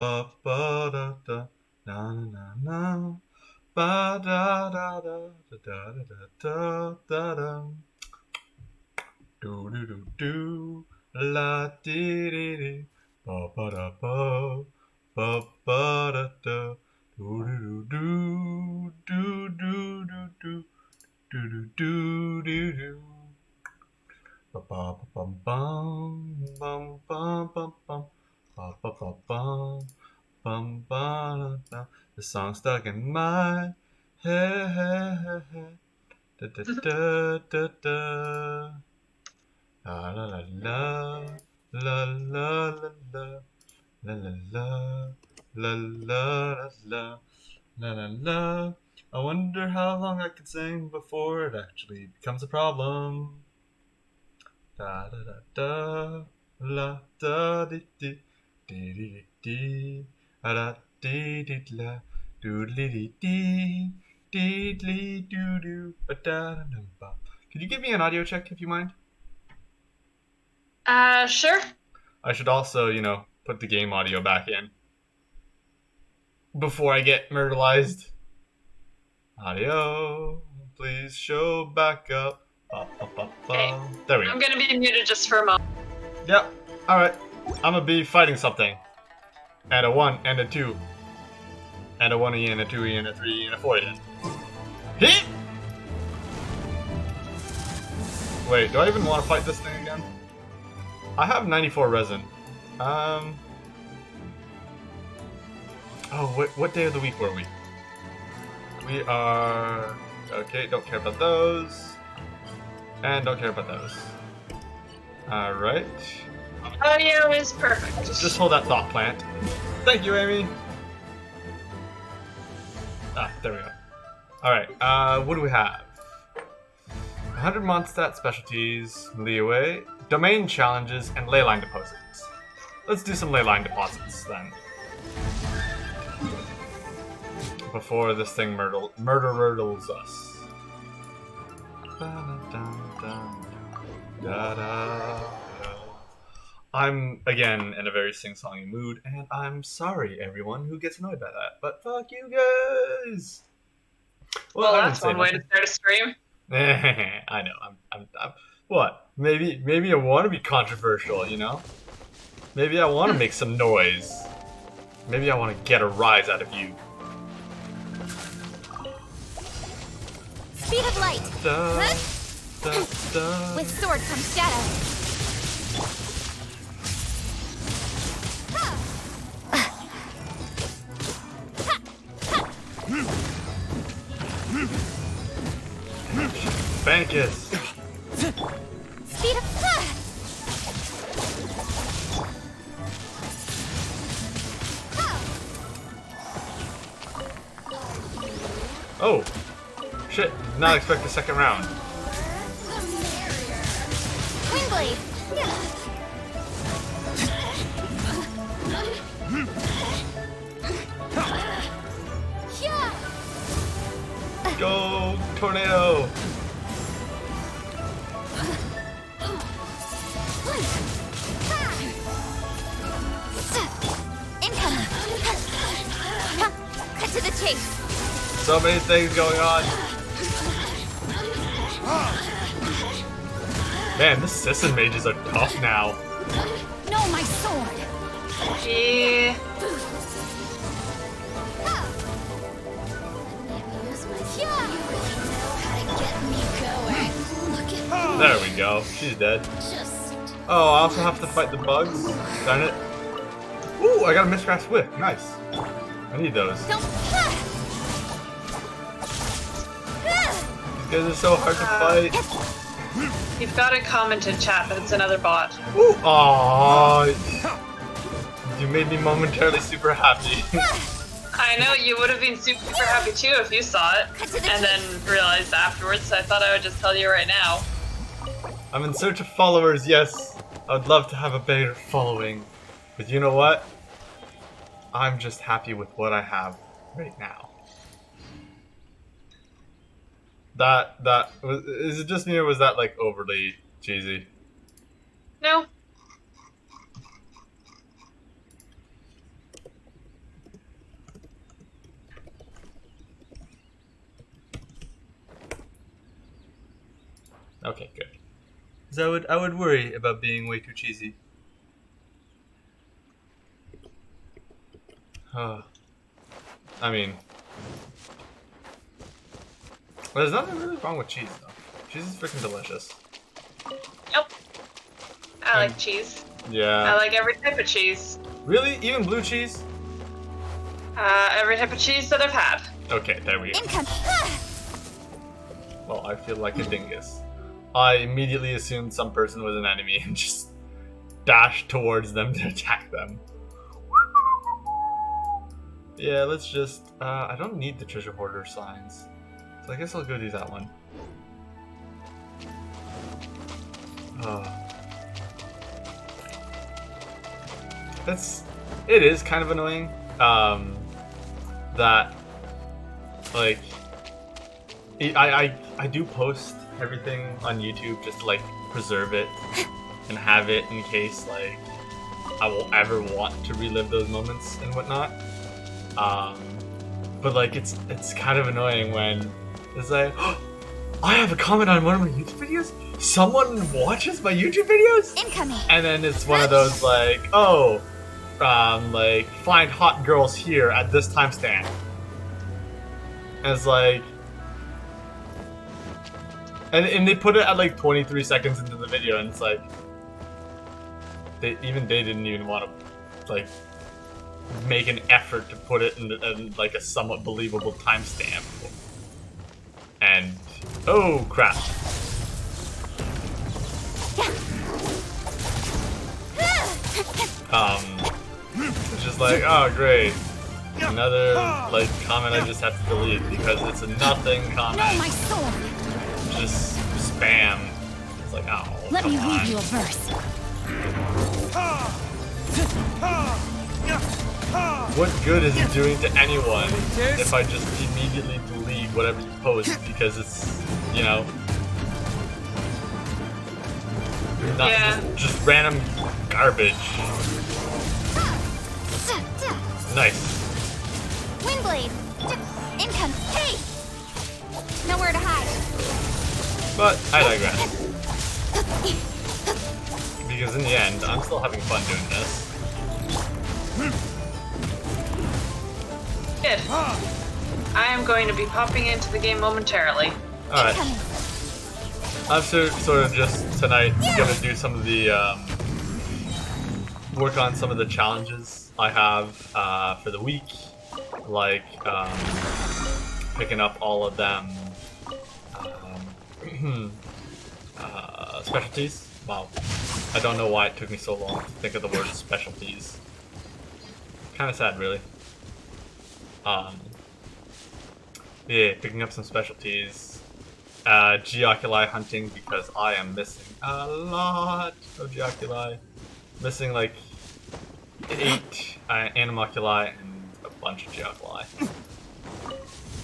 ba ba da da na na na ba da da da da da da da da da do do do do la di di di ba ba da ba ba ba da da do do do do do do do do do do do do ba ba ba bum bum bum bum bum bum ba ba ba bum bum ba da. The song stuck in my head. Da da da da da. La la la la la la la la la la la la la la la la. I wonder how long I can sing before it actually becomes a problem. Da da da da la da di di di di di da di di la doodly di di diddly doo doo ba da da dum ba. Could you give me an audio check if you mind? Sure. I should also, put the game audio back in before I get myrtleized. Audio, please show back up. Ba, ba, ba, ba. Okay. There we go. I'm gonna be muted just for a moment. Yep. Alright. I'm gonna be fighting something. And a 1, and a 2. And a 1E, and a 2E, and a 3E, and a 4E. Hit! Wait, do I even want to fight this thing again? I have 94 resin. Oh, what day of the week were we? We are... Okay, don't care about those. And don't care about those. Alright. Audio is perfect. Just hold that thought plant. Thank you, Amy! Ah, there we go. Alright, what do we have? 100 Mondstadt specialties, leeway, domain challenges, and leyline deposits. Let's do some leyline deposits then. Before this thing murderers us. I'm, again, in a very sing-songy mood, and I'm sorry, everyone who gets annoyed by that, but fuck you guys! Well, that's one way to start a stream. I know. I'm. What? Maybe I want to be controversial. Maybe I want to make some noise. Maybe I want to get a rise out of you. Speed of light. With sword comes shadow. Bankus. Speed of Oh, shit! Did not expect the second round. Windblade. Go tornado! Incoming. Cut to the chase. So many things going on. Man, the Sisson mages are tough now. No, my sword. Yeah. There we go. She's dead. Oh, I also have to fight the bugs. Darn it. Ooh, I got a Mistcraft Whip. Nice. I need those. These guys are so hard to fight. You've got to comment in chat that it's another bot. Ooh, aww. You made me momentarily super happy. I know, you would have been super happy too if you saw it, and then realized afterwards, so I thought I would just tell you right now. I'm in search of followers, yes. I would love to have a bigger following. But you know what? I'm just happy with what I have right now. Is it just me or was that like overly cheesy? No. Okay, good. Because I would worry about being way too cheesy. I mean, there's nothing really wrong with cheese, though. Cheese is freaking delicious. Nope. I And- like cheese. Yeah. I like every type of cheese. Really? Even blue cheese? Every type of cheese that I've had. Okay, there we go. Income. Well, I feel like a dingus. I immediately assumed some person was an enemy and just dashed towards them to attack them. Yeah, let's just... I don't need the treasure hoarder signs. So I guess I'll go do that one. It is kind of annoying, that, like, I do post everything on YouTube just to, like, preserve it and have it in case, like, I will ever want to relive those moments and whatnot. But, like, it's kind of annoying when it's like, oh, I have a comment on one of my YouTube videos? Someone watches my YouTube videos? Incoming. And then it's one of those, like, oh, like, find hot girls here at this timestamp. And it's like... And they put it at, like, 23 seconds into the video, and it's like... They didn't even want to, like, make an effort to put it in like, a somewhat believable timestamp. And... oh, crap. It's just like, oh great, another like comment I just have to delete because it's a nothing No, comment, my sword. just spam. It's like, oh, Let come me on. read you a verse. What good is it doing to anyone if I just immediately delete whatever you post because it's, you know, not Yeah. just random garbage. Nice. Windblade. Income. Hey. Nowhere to hide. But I digress. Because in the end, I'm still having fun doing this. Good. I am going to be popping into the game momentarily. Alright. Incoming. I'm sort of just tonight gonna do some of the, work on some of the challenges I have for the week. Like, picking up all of them specialties. Wow. I don't know why it took me so long to think of the word specialties. Kinda sad, really. Yeah, picking up some specialties. Geoculi hunting because I am missing a lot of Geoculi. Missing like 8 Animoculi and a bunch of Geoculi.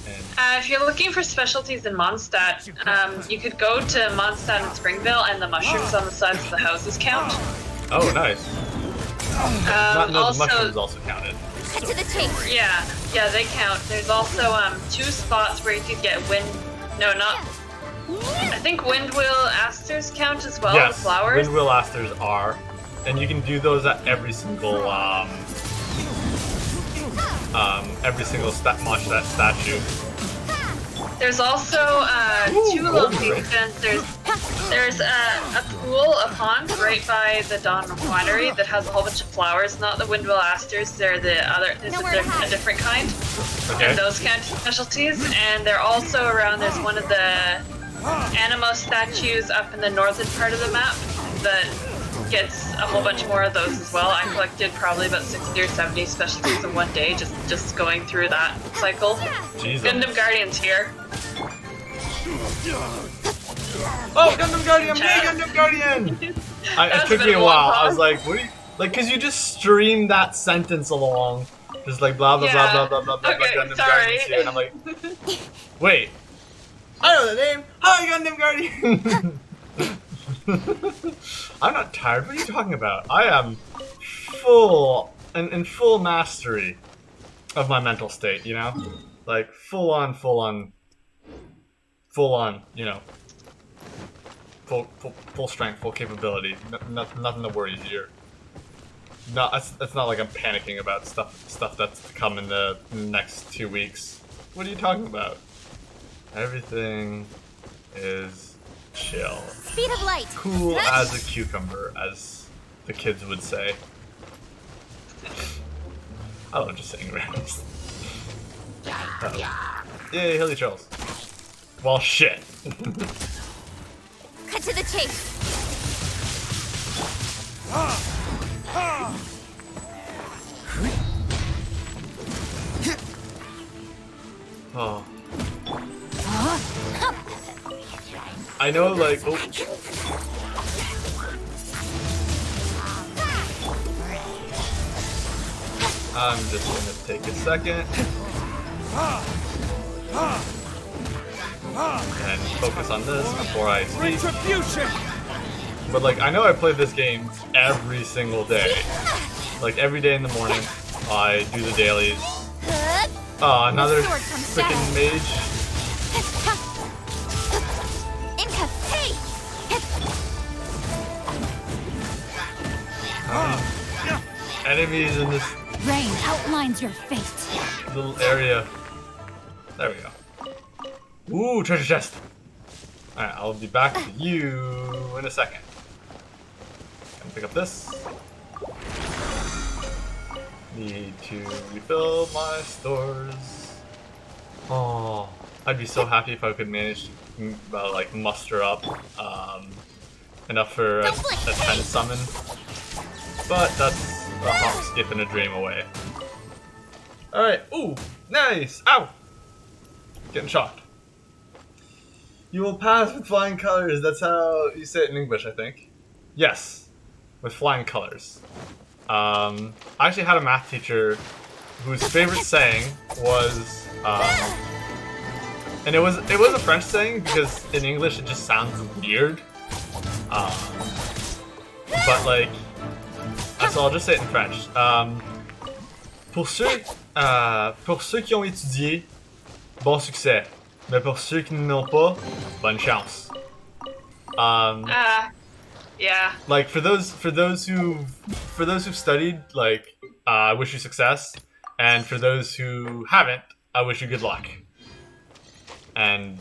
And If you're looking for specialties in Mondstadt, you could go to Mondstadt and Springville, and the mushrooms on the sides of the houses count. oh, nice. Not know the Also, mushrooms also counted. Cut to the chase. yeah, they count. There's also 2 spots where you could get I think windwheel asters count as well. Yes, the flowers. windwheel asters are, and you can do those at every single Mondstadt statue. There's also 2 golden ring. locations. There's a pool, a pond right by the Dawn Winery that has a whole bunch of flowers. Not the windwheel asters. They're the other. They're a different kind. Okay. And those count as specialties. And they're also around. There's one of the Animo statues up in the northern part of the map that gets a whole bunch more of those as well. I collected probably about 60 or 70 specialties in one day, just going through that cycle. Jesus. Gundam Guardian's here. Oh, Gundam Guardian! Yay, Gundam Guardian! It That's took been me a a long while. I pause. was like, what are you... Like, because you just stream that sentence along. Just like, blah, blah, Yeah. blah, blah, blah, blah, blah, Okay, Gundam sorry. Guardian's here. And I'm like, wait. I know the name. Hi, Gundam Guardian! I'm not tired. What are you talking about? I am in full mastery of my mental state, you know? Like, full on, you know. full strength, full capability. Nothing to worry here. No, it's not like I'm panicking about stuff that's to come in the next 2 weeks. What are you talking about? Everything is chill. Speed of light. Cool as a cucumber, as the kids would say. I don't know, just saying random. Yay, hilly trolls. Well, shit. Cut to the chase. Oh. I know, like, oh. I'm just gonna take a second and focus on this before I speak. But like, I know I play this game every single day. Like every day in the morning, I do the dailies. Oh, another freaking mage. Enemies in this rain outlines your fate. Little area. There we go. Ooh, treasure chest. Alright, I'll be back to you in a second. Gonna pick up this. Need to refill my stores. Oh, I'd be so happy if I could manage to like muster up enough for a 10 summon. But that's a hop, skip, and a dream away. Alright, ooh, nice! Ow! Getting shocked. You will pass with flying colors. That's how you say it in English, I think. Yes, with flying colors. I actually had a math teacher whose favorite saying was, and it was a French saying because in English it just sounds weird. But like, so I'll just say it in French. Pour ceux qui ont étudié, bon succès. Mais pour ceux qui n'ont pas, bonne chance. Yeah. Like for those who've studied, like I wish you success, and for those who haven't, I wish you good luck. And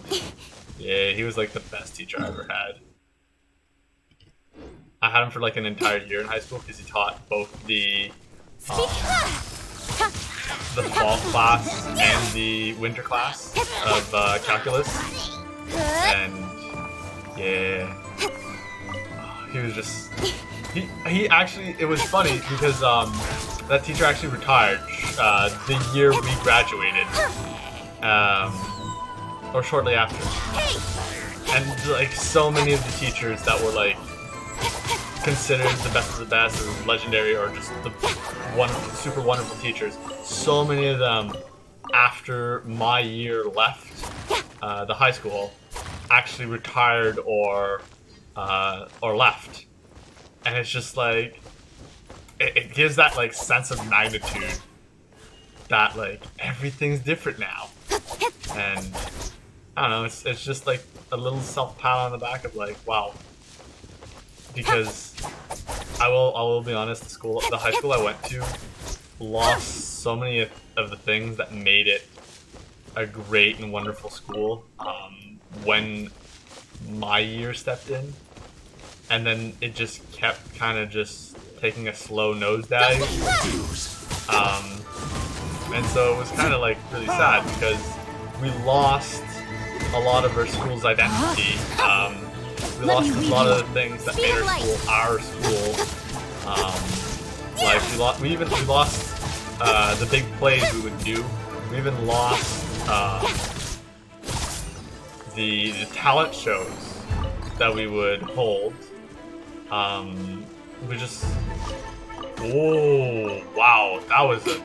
yeah, he was like the best teacher I ever had. I had him for like an entire year in high school because he taught both the fall class and the winter class of calculus. And yeah, he was just he actually, it was funny because that teacher actually retired the year we graduated, or shortly after. And like so many of the teachers that were like considered the best of the best or legendary or just the super wonderful teachers, so many of them after my year left the high school actually retired or left. And it's just like it gives that like sense of magnitude that like everything's different now. And I don't know, it's just like a little self pat on the back of like, wow. Because I will be honest, the high school I went to lost so many of the things that made it a great and wonderful school when my year stepped in, and then it just kept kind of just taking a slow nosedive, and so it was kind of like really sad because we lost a lot of our school's identity. We lost a lot of the things that made our school our school. Like we lost the big plays we would do. We even lost the talent shows that we would hold. We just, whoa, wow, that was an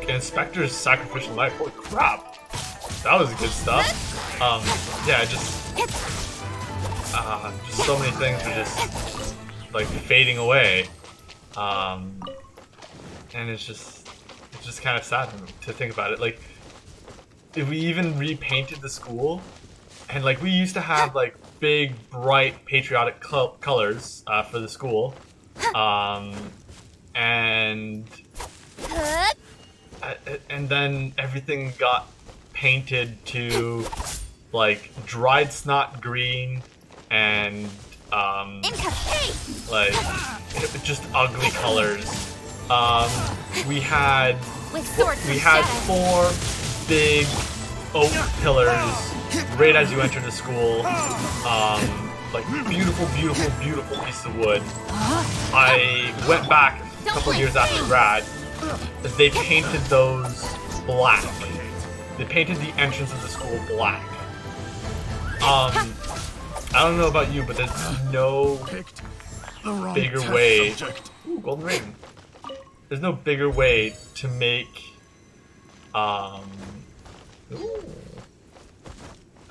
Inspector's Sacrificial Knife. Holy crap, that was good stuff. Yeah, just so many things were just like fading away, and it's just kind of sad to think about it. Like, if we even repainted the school, and like we used to have like big, bright, patriotic colors for the school, and then everything got painted to like dried snot green and like just ugly colors. We had 4 big oak pillars right as you enter the school. Like beautiful, beautiful, beautiful pieces of wood. I went back a couple years after grad. They painted those black. They painted the entrance of the school black. I don't know about you, but there's no bigger way. Ooh, golden ring. There's no bigger way to make a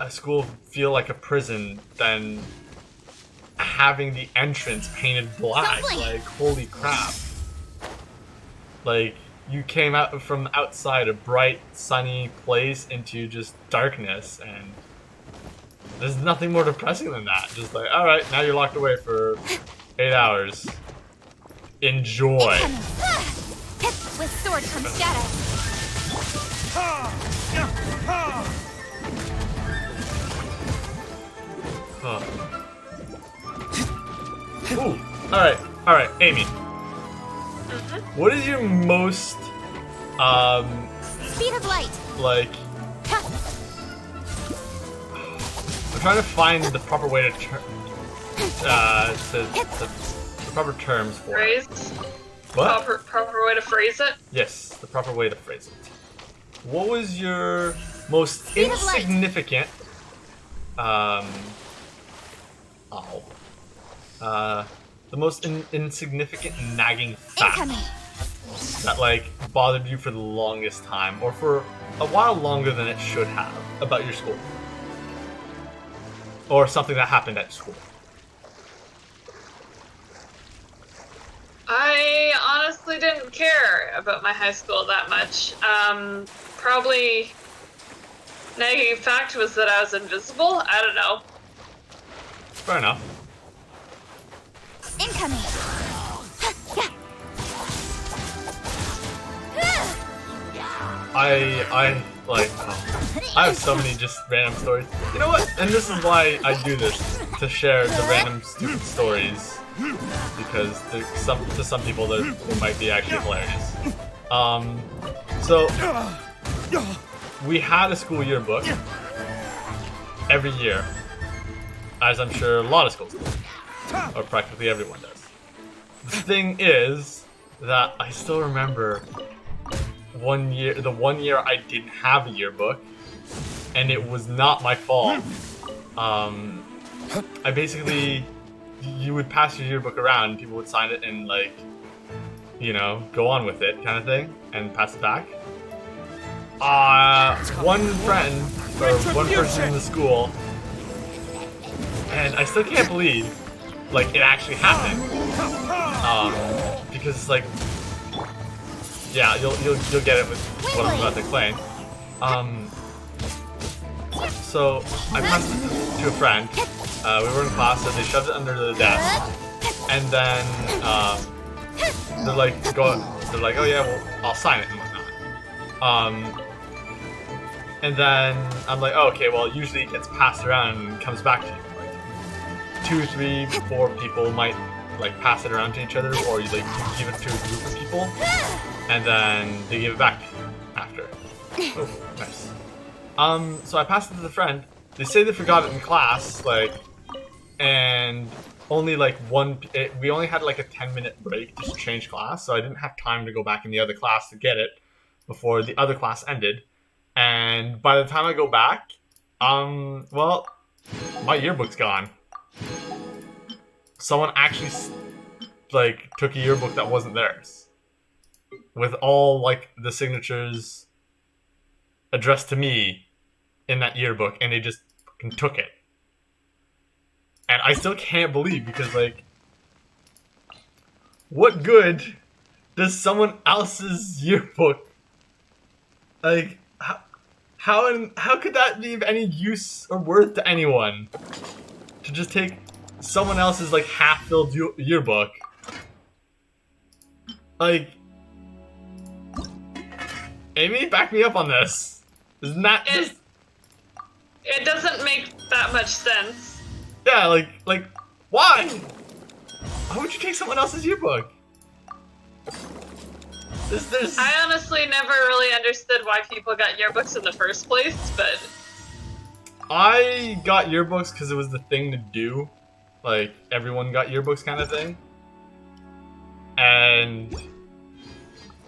school feel like a prison than having the entrance painted black. Like, holy crap. Like, you came out from outside a bright, sunny place into just darkness, and there's nothing more depressing than that. Just like, alright, now you're locked away for 8 hours. Enjoy. With sword comes shadow. Huh. Ooh, alright, Amy. What is your most, Speed of light. like, I'm trying to find the proper way to the proper terms for it. Phrase? What? Proper way to phrase it? Yes, the proper way to phrase it. What was your most Speed of light. insignificant, the most insignificant nagging fact Incoming. that, like, bothered you for the longest time, or for a while longer than it should have, about your school? Or something that happened at school? I honestly didn't care about my high school that much. Probably nagging fact was that I was invisible. I don't know. Fair enough. Incoming. I have so many just random stories. You know what? And this is why I do this, to share the random stupid stories, because to some people they might be actually hilarious. So we had a school yearbook every year, as I'm sure a lot of schools do, or practically everyone does. The thing is that I still remember the one year I didn't have a yearbook, and it was not my fault. I basically, you would pass your yearbook around, people would sign it and, like, you know, go on with it kind of thing, and pass it back. One friend, or one person in the school, and I still can't believe, like, it actually happened. Because it's like, yeah, you'll get it with what I'm about to explain. So I passed it to a friend. We were in class, and they shoved it under the desk, and then they're like, oh yeah, well, I'll sign it and whatnot. And then I'm like, oh, okay, well, usually it gets passed around and comes back to you. Like 2, 3, 4 people might, like, pass it around to each other, or you, like, you give it to a group of people, and then they give it back to you after. Oh, nice. So I passed it to the friend. They say they forgot it in class, like, and only like we only had like a 10-minute break just to change class, so I didn't have time to go back in the other class to get it before the other class ended. And by the time I go back, well, my yearbook's gone. Someone actually, like, took a yearbook that wasn't theirs, with all, like, the signatures addressed to me in that yearbook, and they just fucking took it. And I still can't believe, because, like, what good does someone else's yearbook, like, how could that be of any use or worth to anyone? to just take someone else's like half-filled yearbook. Like, Amy, back me up on this. Isn't that just... It doesn't make that much sense. Yeah, like, why? Why would you take someone else's yearbook? There's... I honestly never really understood why people got yearbooks in the first place, but... I got yearbooks because it was the thing to do. Like, everyone got yearbooks kind of thing. And...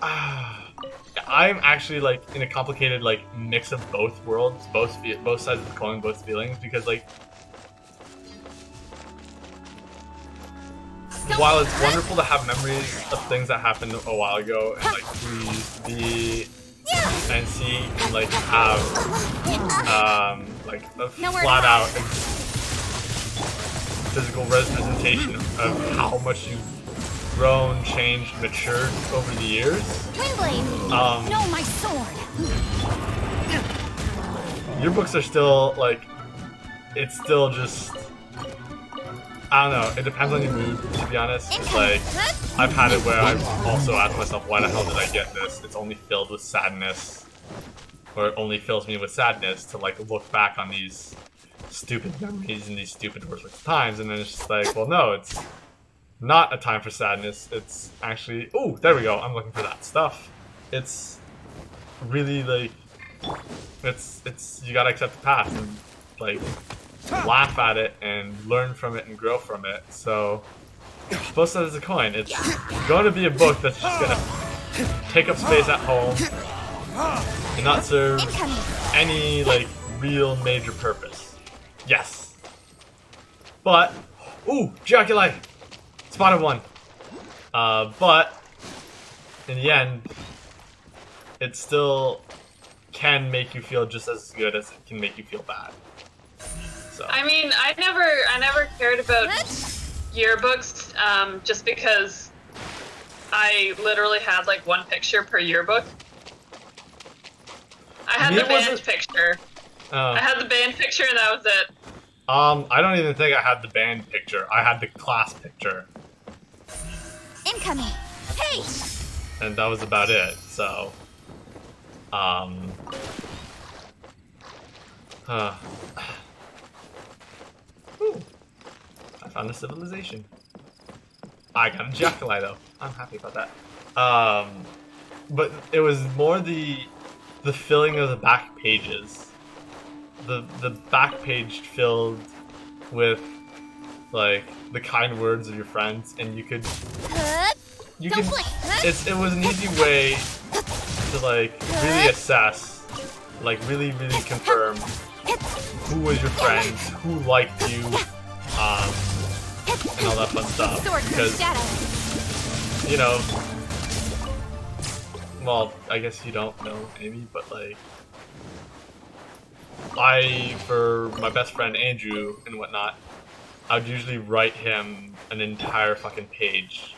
I'm actually, like, in a complicated, like, mix of both worlds, both sides of the coin, both feelings, because, like... While it's wonderful to have memories of things that happened a while ago, and, like, who you used to be, and see, and, like, have, like, a flat-out physical representation of how much you've grown, changed, matured over the years. Twinblade! No, my sword! Your books are still, like, it's still just... I don't know, it depends on your mood, to be honest. It's like, I've had it where I've also asked myself, why the hell did I get this? It's only filled with sadness. Or it only fills me with sadness to, like, look back on these stupid memories and these stupid worthless times, and then it's just like, well, no, it's not a time for sadness. It's actually... Oh, there we go, I'm looking for that stuff. It's really, like... It's you gotta accept the past and, like... laugh at it and learn from it and grow from it. So both sides of the coin. It's going to be a book that's just gonna take up space at home and not serve any like real major purpose. Yes. But ooh, Jaculi! Spotted one. But in the end, it still can make you feel just as good as it can make you feel bad. So. I mean, I never cared about yearbooks, just because I literally had like one picture per yearbook. I had the band picture. I had the band picture, and that was it. I don't even think I had the band picture. I had the class picture. Incoming. Hey. And that was about it. So, Ooh, I found a civilization. I got a Jaculi though. I'm happy about that. But it was more the filling of the back pages. The back page filled with like the kind words of your friends, and you could it was an easy way to like really assess, like really confirm who was your friends, who liked you, and all that fun stuff. Because, you know, well, I guess you don't know Amy, but like, for my best friend Andrew and whatnot, I would usually write him an entire fucking page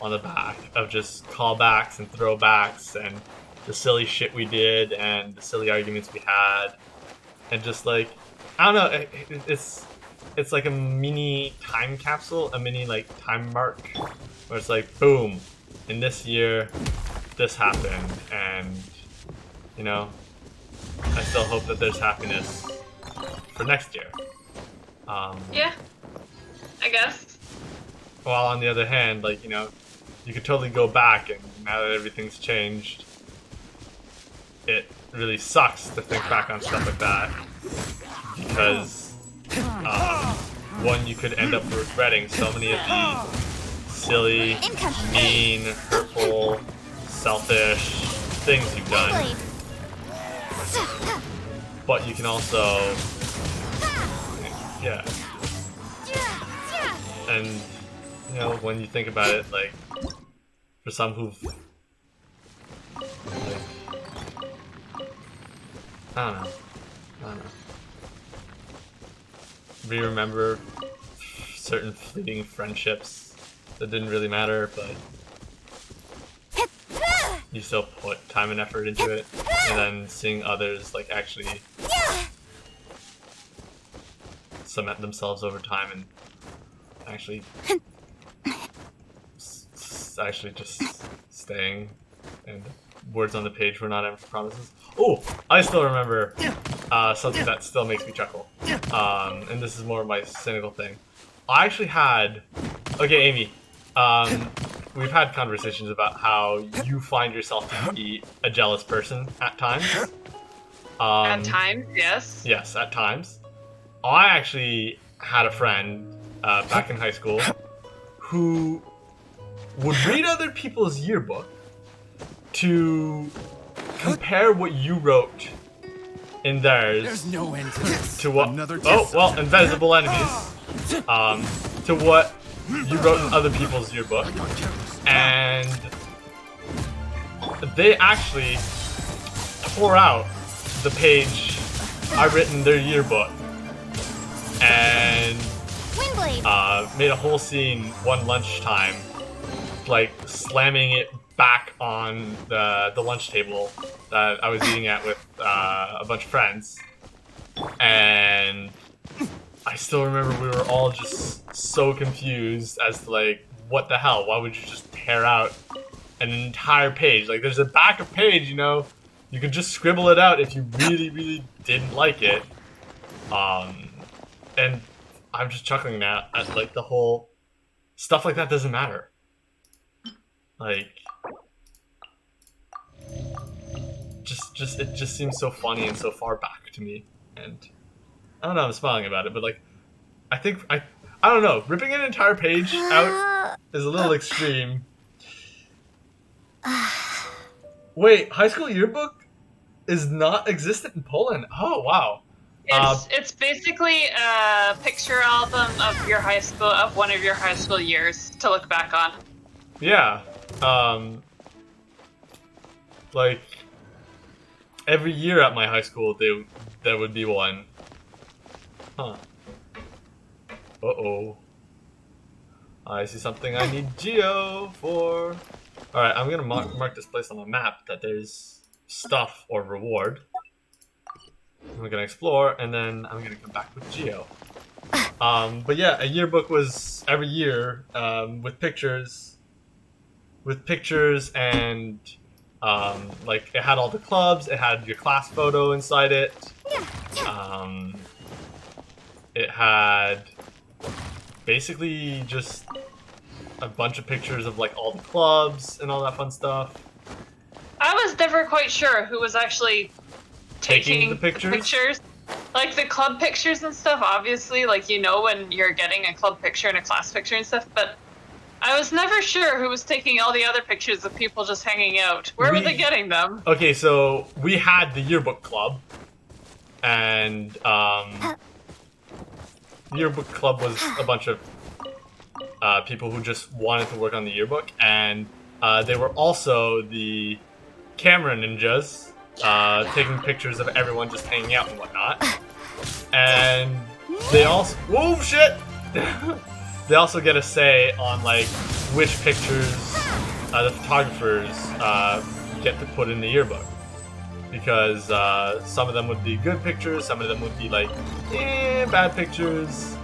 on the back of just callbacks and throwbacks and the silly shit we did and the silly arguments we had. And just like, I don't know, it's like a mini time capsule, a mini like time mark, where it's like, boom, in this year, this happened, and, you know, I still hope that there's happiness for next year. Yeah, I guess. While on the other hand, like, you know, you could totally go back, and now that everything's changed, it really sucks to think back on stuff like that, because one, you could end up regretting so many of the silly, mean, hurtful, selfish things you've done, but you can also, yeah, and you know, when you think about it, like, for some who've, like, I don't know. We remember certain fleeting friendships that didn't really matter, but you still put time and effort into it, and then seeing others like actually cement themselves over time and actually actually just staying, and words on the page were not empty promises. Oh, I still remember something that still makes me chuckle, and this is more of my cynical thing. I actually had, okay, Amy, we've had conversations about how you find yourself to be a jealous person at times. At times, yes. Yes, at times. I actually had a friend back in high school who would read other people's yearbook to compare what you wrote in theirs. There's no end to this. To what? Another Oh, well, invisible enemies. To what you wrote in other people's yearbook, and they actually tore out the page I written in their yearbook and made a whole scene one lunchtime, like slamming it back on the lunch table that I was eating at with a bunch of friends. And I still remember we were all just so confused as to, like, what the hell? Why would you just tear out an entire page? Like, there's a backup page, you know? You could just scribble it out if you really, really didn't like it. And I'm just chuckling now at, like, the whole stuff like that doesn't matter. Like, it just seems so funny and so far back to me. And I don't know, I'm smiling about it, but, like, I think, I don't know, ripping an entire page out is a little extreme. Wait, high school yearbook is not existent in Poland? Oh, wow. It's basically a picture album of your high school, of one of your high school years to look back on. Yeah. Like, every year at my high school, there would be one. Huh. Uh-oh. I see something I need Geo for. Alright, I'm gonna mark this place on the map that there's stuff or reward. I'm gonna explore, and then I'm gonna come back with Geo. But yeah, a yearbook was every year, with pictures and, like, it had all the clubs, it had your class photo inside it. It had basically just a bunch of pictures of, like, all the clubs and all that fun stuff. I was never quite sure who was actually taking the pictures. Like, the club pictures and stuff, obviously, like, you know when you're getting a club picture and a class picture and stuff, but I was never sure who was taking all the other pictures of people just hanging out. Where were they getting them? Okay, so we had the yearbook club, and yearbook club was a bunch of people who just wanted to work on the yearbook, and they were also the camera ninjas, taking pictures of everyone just hanging out and whatnot. And they also, whoa, shit! They also get a say on, like, which pictures the photographers get to put in the yearbook. Because some of them would be good pictures, some of them would be, like, bad pictures.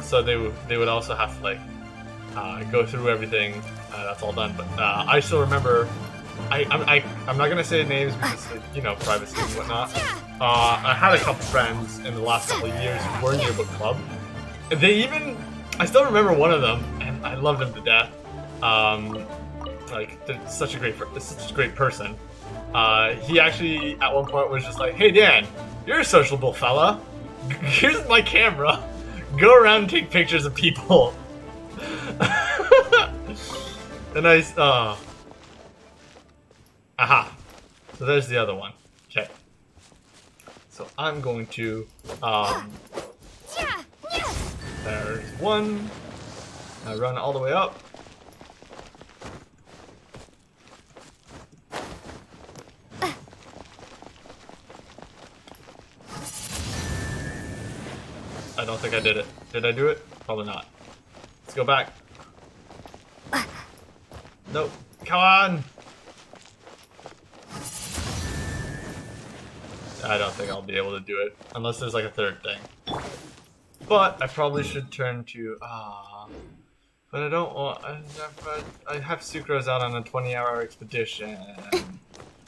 So they would also have to, like, go through everything that's all done. But I still remember, I'm not gonna say names because, you know, privacy and whatnot. I had a couple friends in the last couple of years who were in yearbook club. I still remember one of them, and I loved him to death. Like, they're such a great person. He actually, at one point, was just like, "Hey, Dan, you're a sociable fella. Here's my camera. Go around and take pictures of people." And aha. So there's the other one. Okay. So I'm going to, there's one. I run all the way up. I don't think I did it. Did I do it? Probably not. Let's go back. Nope. Come on! I don't think I'll be able to do it. Unless there's, like, a third thing. But I probably should turn to but I don't want. I have Sucrose out on a 20-hour expedition.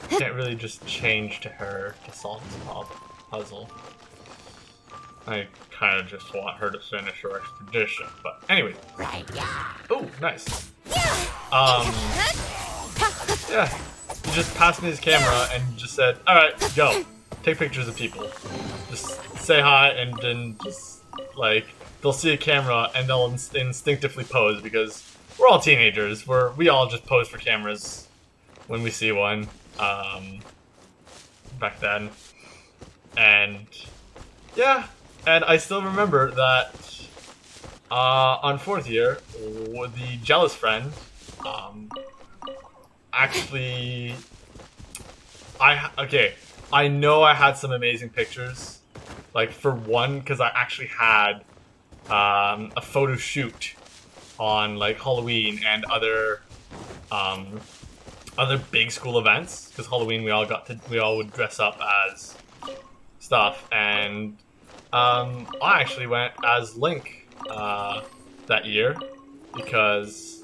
Can't really just change to her to solve this puzzle. I kind of just want her to finish her expedition. But anyway. Oh, nice. Yeah. He just passed me his camera and just said, "All right, go. Take pictures of people. Just say hi and then just like." They'll see a camera and they'll instinctively pose because we're all teenagers. We all just pose for cameras when we see one. Back then, and yeah, and I still remember that on 4th year, the jealous friend actually, I know I had some amazing pictures. Like for one, because I actually had a photo shoot on like Halloween and other big school events. Because Halloween we all would dress up as stuff, and I actually went as Link that year because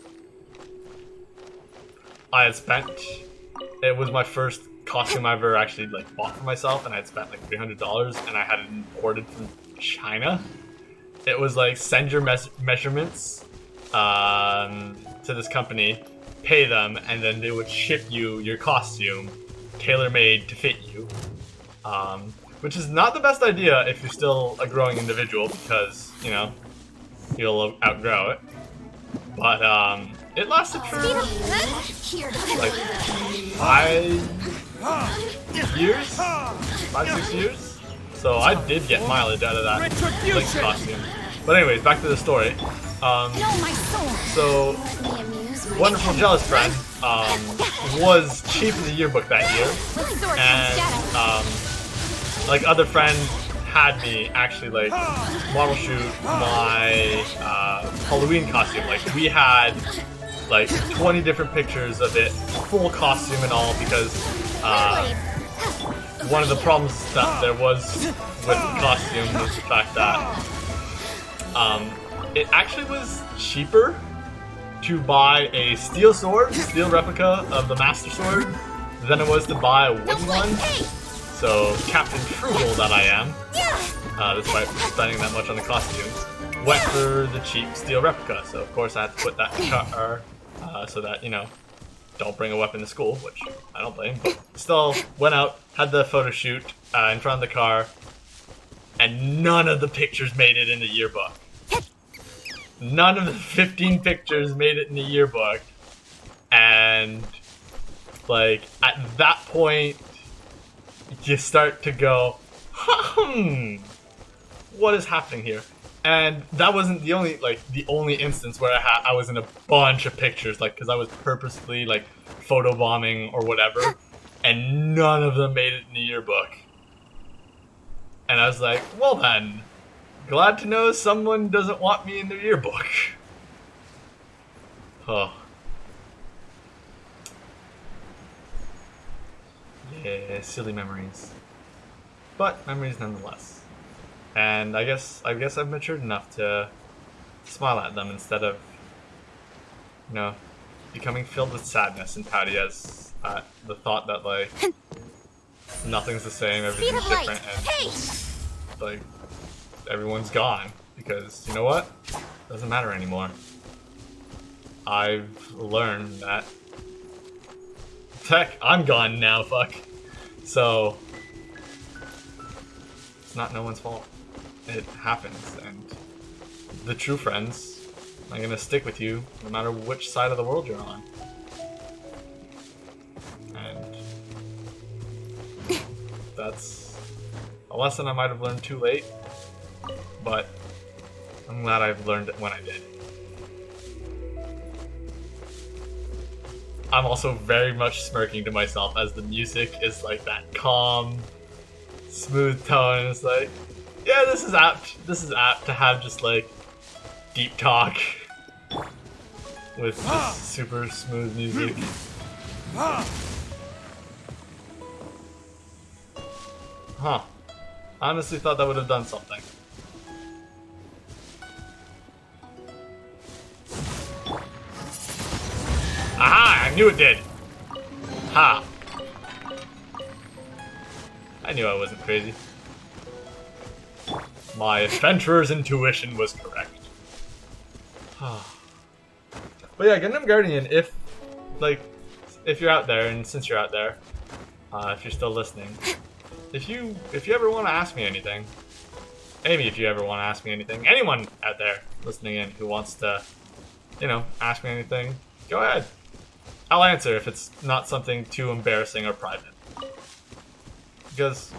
I had spent. It was my first costume I ever actually like bought for myself, and I had spent like $300, and I had it imported from China. It was like send your measurements to this company, pay them, and then they would ship you your costume, tailor-made to fit you. Which is not the best idea if you're still a growing individual because, you know, you'll outgrow it. But it lasted for like 5 years? 5-6 years? So I did get mileage out of that Link costume. But anyways, back to the story. So, wonderful jealous friend was chief of the yearbook that year, and like other friends had me actually like model shoot my Halloween costume. Like we had like 20 different pictures of it, full costume and all, because one of the problems that there was with the costume was the fact that it actually was cheaper to buy a steel replica of the Master Sword, than it was to buy a wooden one. So Captain Frugal that I am, despite spending that much on the costumes, went for the cheap steel replica. So of course I had to put that in the car, so that, you know, don't bring a weapon to school, which I don't blame, but still went out, had the photo shoot in front of the car, and none of the pictures made it in the yearbook. None of the 15 pictures made it in the yearbook, and like at that point you start to go, what is happening here? And that wasn't the only instance where I was in a bunch of pictures, like, because I was purposefully like photobombing or whatever, and none of them made it in the yearbook. And I was like, well then, glad to know someone doesn't want me in their yearbook. Oh. Yeah, silly memories. But memories nonetheless. And I guess I've matured enough to smile at them instead of, you know, becoming filled with sadness and pouty as the thought that like nothing's the same, everything's different, and like everyone's gone because, you know what? Doesn't matter anymore. I've learned that heck, I'm gone now, fuck. So it's not no one's fault. It happens, and the true friends are gonna stick with you no matter which side of the world you're on. And that's a lesson I might have learned too late, but I'm glad I've learned it when I did. I'm also very much smirking to myself as the music is like that calm, smooth tone, and it's like, yeah, this is apt to have just like deep talk with just super smooth music. Huh. I honestly thought that would have done something. knew it did. Ha. I knew I wasn't crazy. My adventurer's intuition was correct. But yeah, Gundam Guardian, if you're out there, and since you're out there, if you're still listening, if you ever want to ask me anything, Amy, if you ever want to ask me anything, anyone out there listening in who wants to, ask me anything, go ahead. I'll answer if it's not something too embarrassing or private. Because,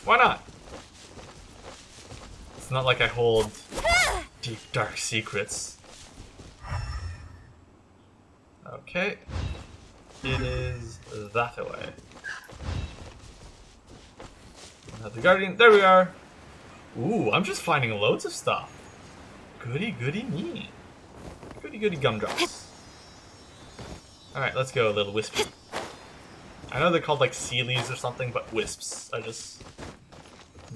why not? It's not like I hold deep, dark secrets. Okay. It is that way. The Guardian, there we are. Ooh, I'm just finding loads of stuff. Goody, goody me. Goody, goody gumdrops. Alright, let's go, little wispy. I know they're called like Sealies or something, but wisps are just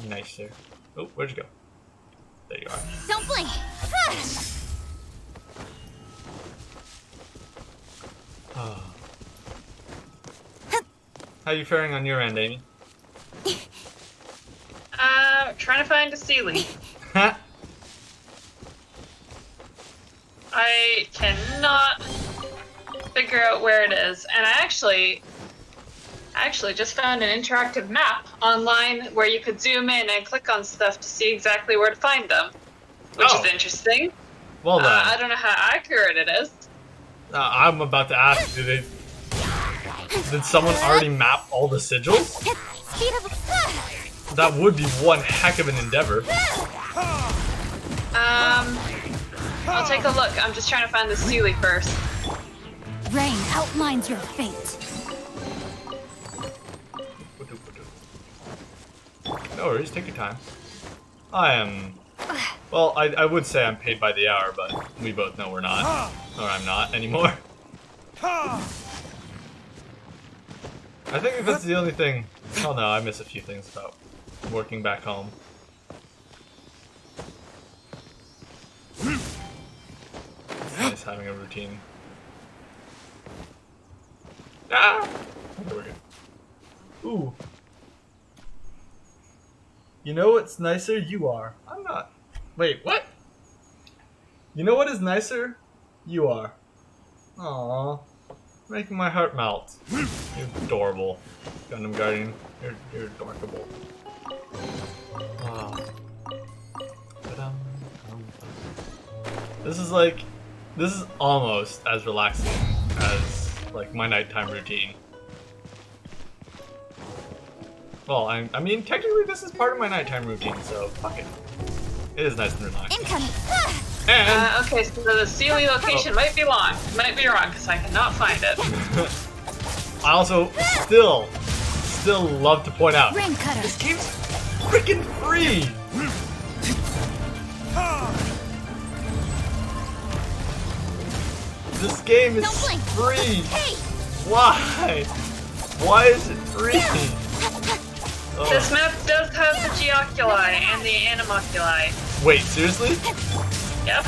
nicer. Oh, where'd you go? There you are. Don't blink. How you faring on your end, Amy? Trying to find a Sealy. I cannot figure out where it is, and I actually just found an interactive map online where you could zoom in and click on stuff to see exactly where to find them, which is interesting. Well done. I don't know how accurate it is. I'm about to ask, did someone already map all the sigils? That would be one heck of an endeavor. I'll take a look. I'm just trying to find the Sealy first. Rain outlines your fate. No worries, take your time. I am... Well, I would say I'm paid by the hour, but we both know we're not. Or I'm not anymore. I think that's the only thing... Oh no, I miss a few things about working back home. It's nice having a routine. Ah! There we go. Ooh. You know what's nicer? You are. I'm not. Wait, what? You know what is nicer? You are. Aww. Making my heart melt. You're adorable. Gundam Guardian. You're adorable. Aww. This is almost as relaxing as, like, my nighttime routine. Well, I mean, technically this is part of my nighttime routine, so fuck it. It is nice and relaxing. Incoming. And Okay, so the Sealy location might be wrong, because I cannot find it. I also still love to point out, Rain cutter. this game's freaking free. This game is Don't blink. free. Hey. Why? Why is it free? Oh. This map does have the Geoculi and the Animoculi. Wait, seriously? Yep.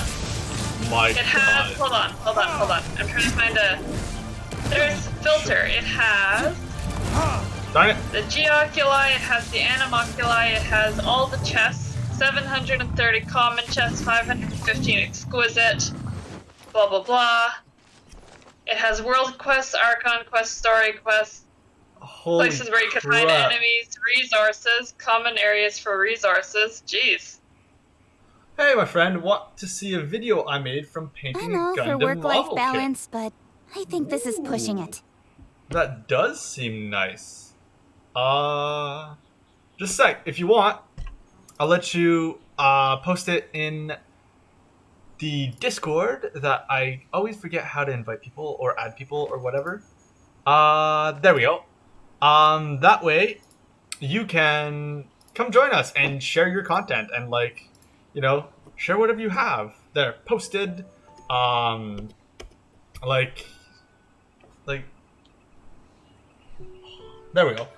My It has. God. Hold on. I'm trying to find a. There's filter. It has Darn it. the Geoculi. It has the Animoculi. It has all the chests. 730 common chests. 515 exquisite. Blah blah blah. It has world quests, Archon quests, story quests. Holy Places where you can find crap. enemies, resources, common areas for resources. Jeez. Hey, my friend, want to see a video I made from painting I'm all a for Gundam work-life model balance, but I think this is pushing it. kit? That does seem nice. Just a sec. If you want, I'll let you post it in the Discord that I always forget how to invite people or add people or whatever. There we go. That way you can come join us and share your content and, like, share whatever you have. There, posted. Like there we go.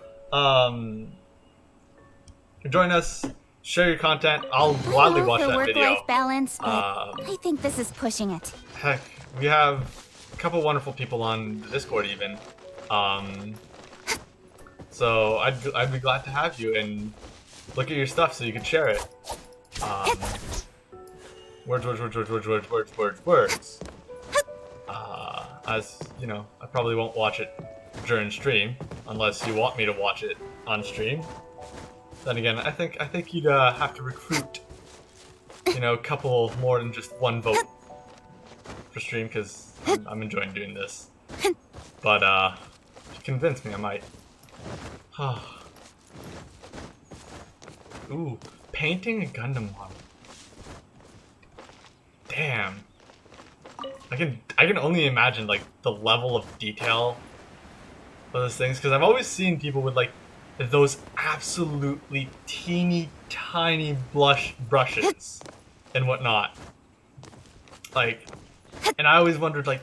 Join us, share your content. I'll gladly I'm all watch for that video. work-life balance, but I think this is pushing it. Heck, we have couple wonderful people on the Discord even. So I'd be glad to have you and look at your stuff so you can share it. Words. As you know, I probably won't watch it during stream unless you want me to watch it on stream. Then again, I think you'd have to recruit, a couple more than just one vote for stream because I'm enjoying doing this. But if you convince me, I might. Ooh, painting a Gundam model. Damn. I can only imagine like the level of detail of those things because I've always seen people with like those absolutely teeny tiny brushes and whatnot. Like, and I always wondered like,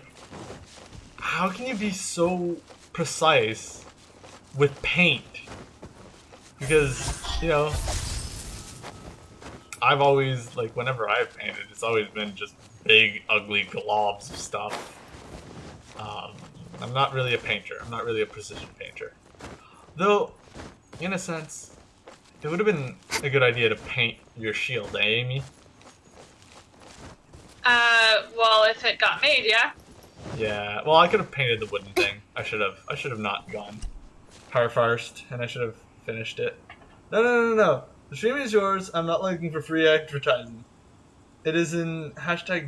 how can you be so precise with paint? Because I've always like whenever I've painted, it's always been just big, ugly globs of stuff. I'm not really a painter. I'm not really a precision painter. Though, in a sense, it would have been a good idea to paint your shield, eh, Amy? Well, if it got made, yeah. Yeah. Well, I could have painted the wooden thing. I should have not gone first, and I should have finished it. No. The stream is yours. I'm not looking for free advertising. It is in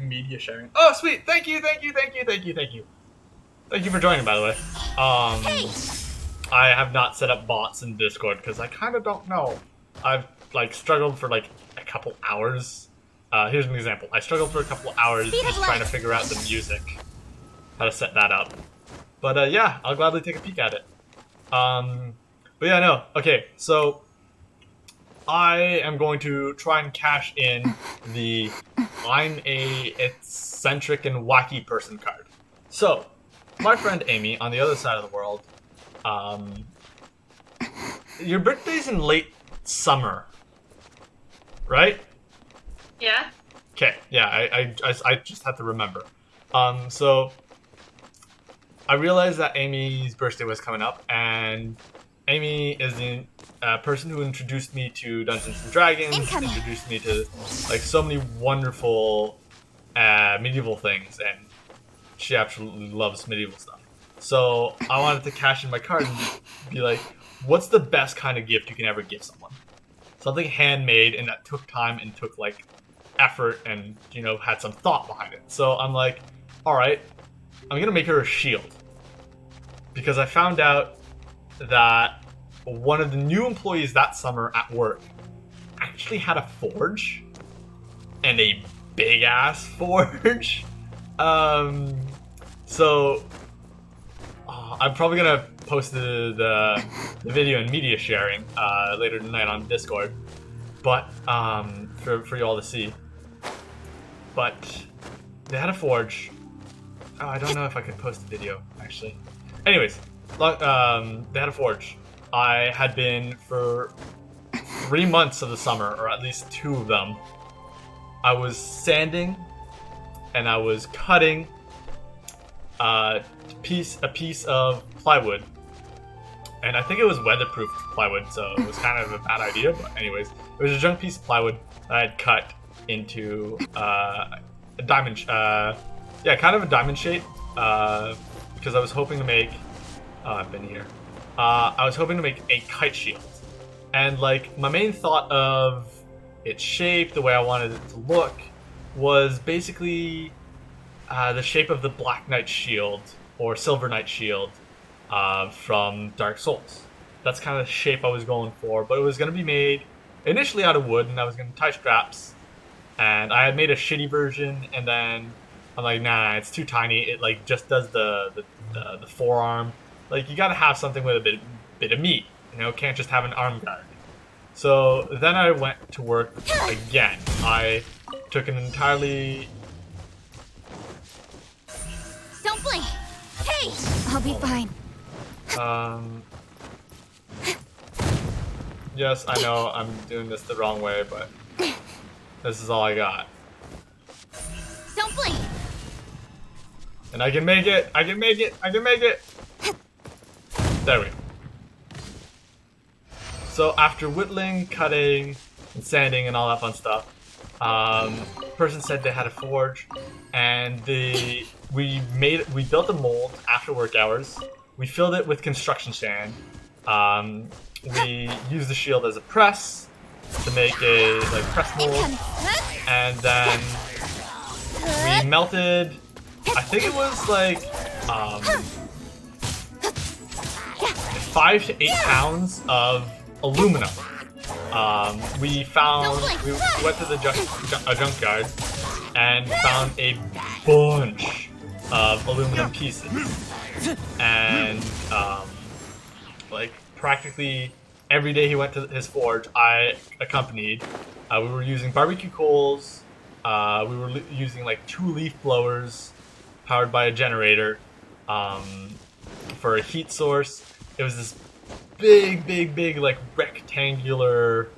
#media sharing. Oh, sweet! Thank you. Thank you for joining, by the way. I have not set up bots in Discord because I kind of don't know. I've like struggled for like a couple hours. Here's an example. I struggled for a couple hours just trying to figure out the music, how to set that up. But yeah, I'll gladly take a peek at it. But yeah, no. Okay, so I am going to try and cash in the I'm a eccentric and wacky person card. So, my friend Amy, on the other side of the world, your birthday's in late summer, right? Yeah. Okay, yeah, I just had to remember. So, I realized that Amy's birthday was coming up, and Amy is the person who introduced me to Dungeons and Dragons, introduced me to like so many wonderful medieval things, and she absolutely loves medieval stuff. So I wanted to cash in my card and be like, what's the best kind of gift you can ever give someone? Something handmade and that took time and took like effort and had some thought behind it. So I'm like, all right, I'm gonna make her a shield because I found out that one of the new employees that summer at work actually had a forge, and a big ass forge. So I'm probably gonna post the video in media sharing later tonight on Discord, but for you all to see. But they had a forge. Oh, I don't know if I could post the video actually. Anyways, they had a forge. I had been for 3 months of the summer, or at least 2 of them. I was sanding and I was cutting a piece of plywood, and I think it was weatherproof plywood, so it was kind of a bad idea. But anyways, it was a junk piece of plywood that I had cut into a diamond, kind of a diamond shape, because I was hoping to make. Oh, I've been here. I was hoping to make a kite shield, and like my main thought of its shape, the way I wanted it to look, was basically the shape of the Black Knight shield or Silver Knight shield from Dark Souls. That's kind of the shape I was going for, but it was going to be made initially out of wood, and I was going to tie straps. And I had made a shitty version, and then I'm like, nah, it's too tiny. It like just does the forearm. Like, you gotta have something with a bit of meat, can't just have an arm guard. So then I went to work again. I took an entirely... Don't blink! Hey! I'll be fine. Yes, I know I'm doing this the wrong way, but this is all I got. Don't blink! And I can make it! I can make it! I can make it! There we go. So after whittling, cutting, and sanding and all that fun stuff, person said they had a forge, and we built a mold after work hours. We filled it with construction sand. We used the shield as a press to make a press mold, and then we melted. I think it was 5 to 8 pounds of aluminum. We went to the junkyard and found a bunch of aluminum pieces, and practically every day he went to his forge, I accompanied. We were using barbecue coals. We were using 2 leaf blowers powered by a generator for a heat source. It was this big rectangular,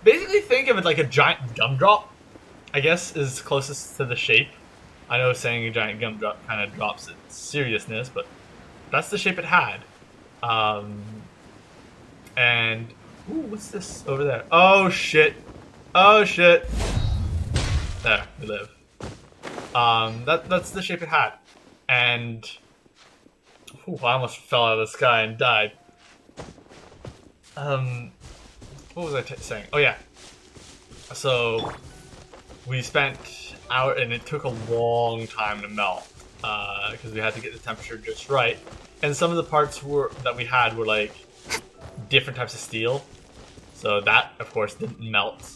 basically think of it like a giant gumdrop, I guess is closest to the shape. I know saying a giant gumdrop kind of drops its seriousness, but that's the shape it had. And ooh, what's this over there? Oh shit! Oh shit! There, we live. That's the shape it had, and ooh, I almost fell out of the sky and died. What was I saying? Oh yeah. So we spent hour, and it took a long time to melt because we had to get the temperature just right. And some of the parts that we had were different types of steel, so that of course didn't melt.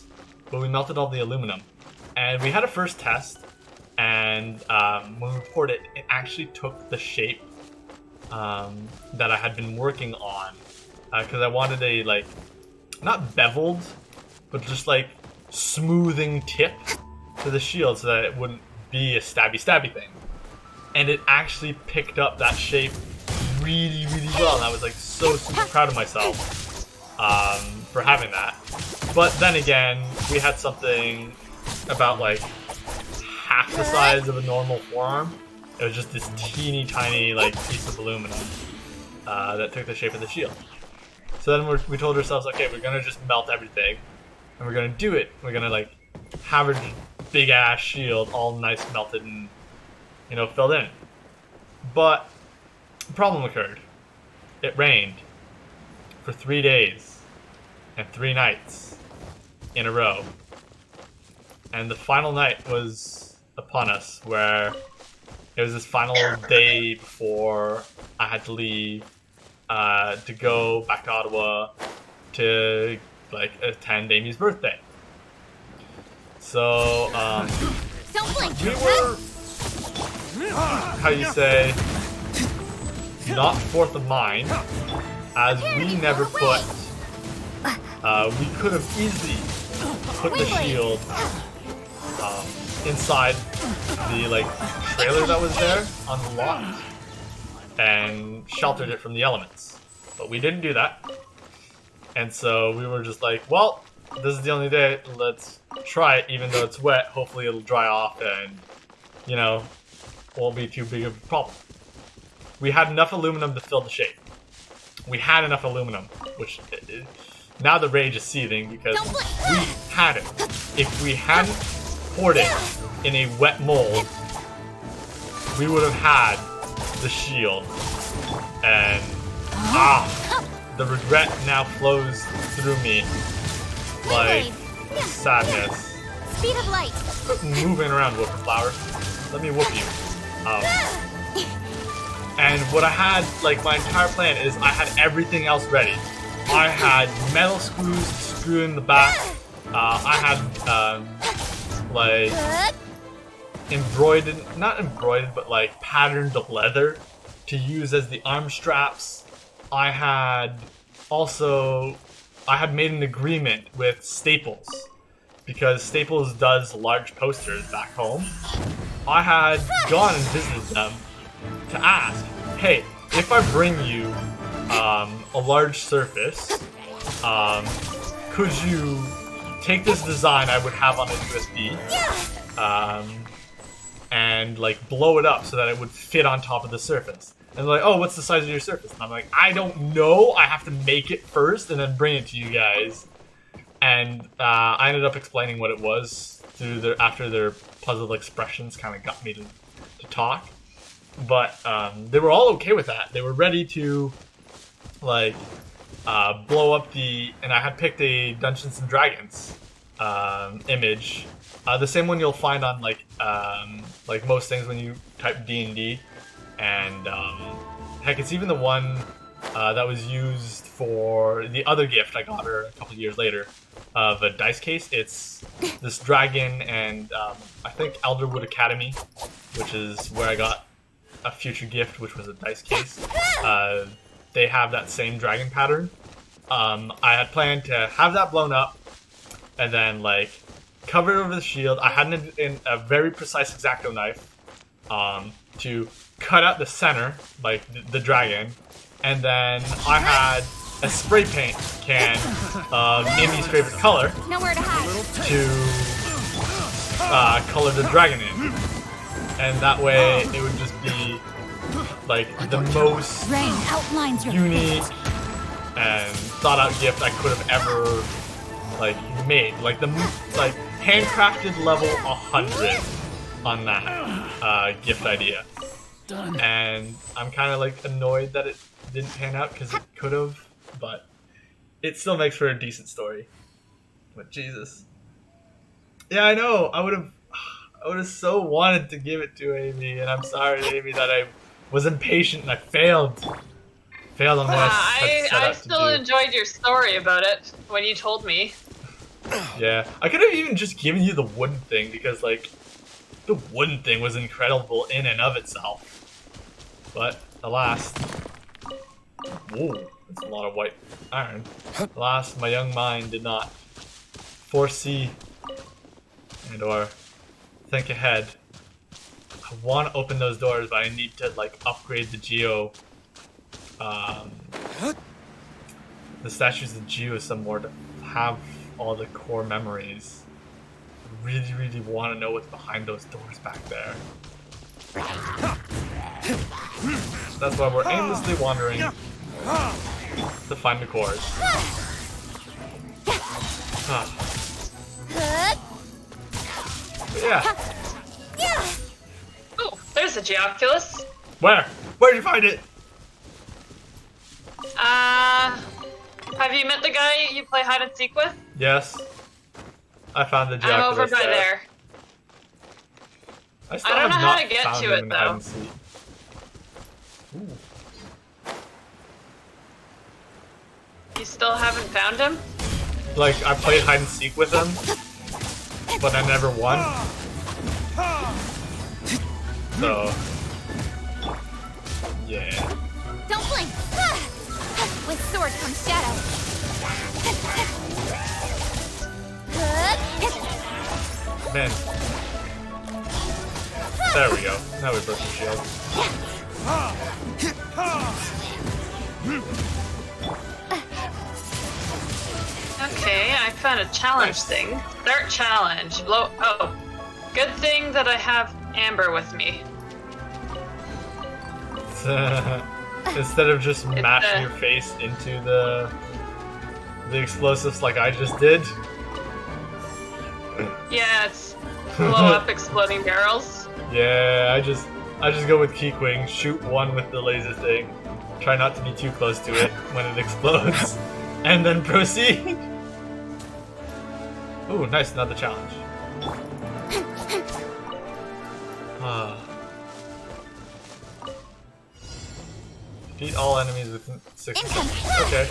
But we melted all the aluminum, and we had a first test. And when we poured it, it actually took the shape that I had been working on, because I wanted a not beveled, but just smoothing tip to the shield so that it wouldn't be a stabby thing. And it actually picked up that shape really well, and I was so super proud of myself for having that. But then again, we had something about half the size of a normal forearm. It was just this teeny tiny piece of aluminum that took the shape of the shield. So then we told ourselves, okay, we're gonna just melt everything, and we're gonna do it. We're gonna have a big ass shield all nice melted and filled in. But a problem occurred. It rained for 3 days and 3 nights in a row, and the final night was upon us, where it was this final day before I had to leave to go back to Ottawa to attend Amy's birthday. So we were, how you say, not 4th of mind, as we never put. We could have easily put the shield inside the trailer that was there on the lot and sheltered it from the elements, but we didn't do that. And so we were just well, this is the only day, let's try it, even though it's wet. Hopefully it'll dry off and won't be too big of a problem. We had enough aluminum to fill the shape. We had enough aluminum, which now the rage is seething because we had it. If we hadn't poured it in a wet mold, we would have had the shield. And the regret now flows through me like sadness. Speed of light. Quit moving around, Whooper Flower. Let me whoop you. And what I had, my entire plan is I had everything else ready. I had metal screws to screw in the back. I had not embroidered, but patterned leather to use as the arm straps. I had made an agreement with Staples, because Staples does large posters back home. I had gone and visited them to ask, hey, if I bring you a large surface, could you take this design I would have on a USB and like blow it up so that it would fit on top of the surface. And they're like, oh, what's the size of your surface? And I'm like, I don't know. I have to make it first and then bring it to you guys. And I ended up explaining what it was after their puzzled expressions kind of got me to talk. But they were all okay with that. They were ready to like blow up and I had picked a Dungeons and Dragons image, the same one you'll find on like most things when you type D&D, and heck, it's even the one that was used for the other gift I got her a couple years later of a dice case. It's this dragon and I think Elderwood Academy, which is where I got a future gift, which was a dice case. They have that same dragon pattern. I had planned to have that blown up and then like cover it over the shield. I had a very precise X-Acto knife to cut out the center, like the dragon, and then I had a spray paint can of Amy's favorite color Nowhere to hide. to color the dragon in, and that way it would just be like the most Rain outlines your unique fate. and thought out gift I could have ever like made. Like handcrafted level 100 on that gift idea. Done. And I'm kind of like annoyed that it didn't pan out because it could have, but it still makes for a decent story. But Jesus. Yeah, I know. I would have so wanted to give it to Amy, and I'm sorry, Amy, that I was impatient and I failed. Failed on what I set I out to still do. enjoyed your story about it when you told me. Yeah, I could have even just given you the wooden thing because, like, the wooden thing was incredible in and of itself. But, alas, whoa, that's a lot of white iron. Alas, my young mind did not foresee and/or think ahead. I want to open those doors, but I need to, like, upgrade the Geo. The statues of Geo some more to have all the core memories. I really, really want to know what's behind those doors back there. That's why we're aimlessly wandering to find the cores. But yeah. Oh, there's a Geoculus. Where? Where'd you find it? Have you met the guy you play hide and seek with? Yes. I found the I'm over Geoculus by there. I still I don't have know how not to get found to him it, in hide though. and seek. Ooh. You still haven't found him? Like, I played hide and seek with him, but I never won. So, yeah. Don't blink. With sword comes shadow. Man. There we go. Now we broke the shield. Okay, I found a challenge thing. Start challenge. Blow. Oh, good thing that I have Amber with me. Instead of just mashing your face into the explosives like I just did. Yeah, it's blow up exploding barrels. Yeah, I just go with Keyquing, shoot one with the laser thing, try not to be too close to it when it explodes, and then proceed. Ooh, nice, another challenge. Defeat all enemies within 6 seconds. Okay.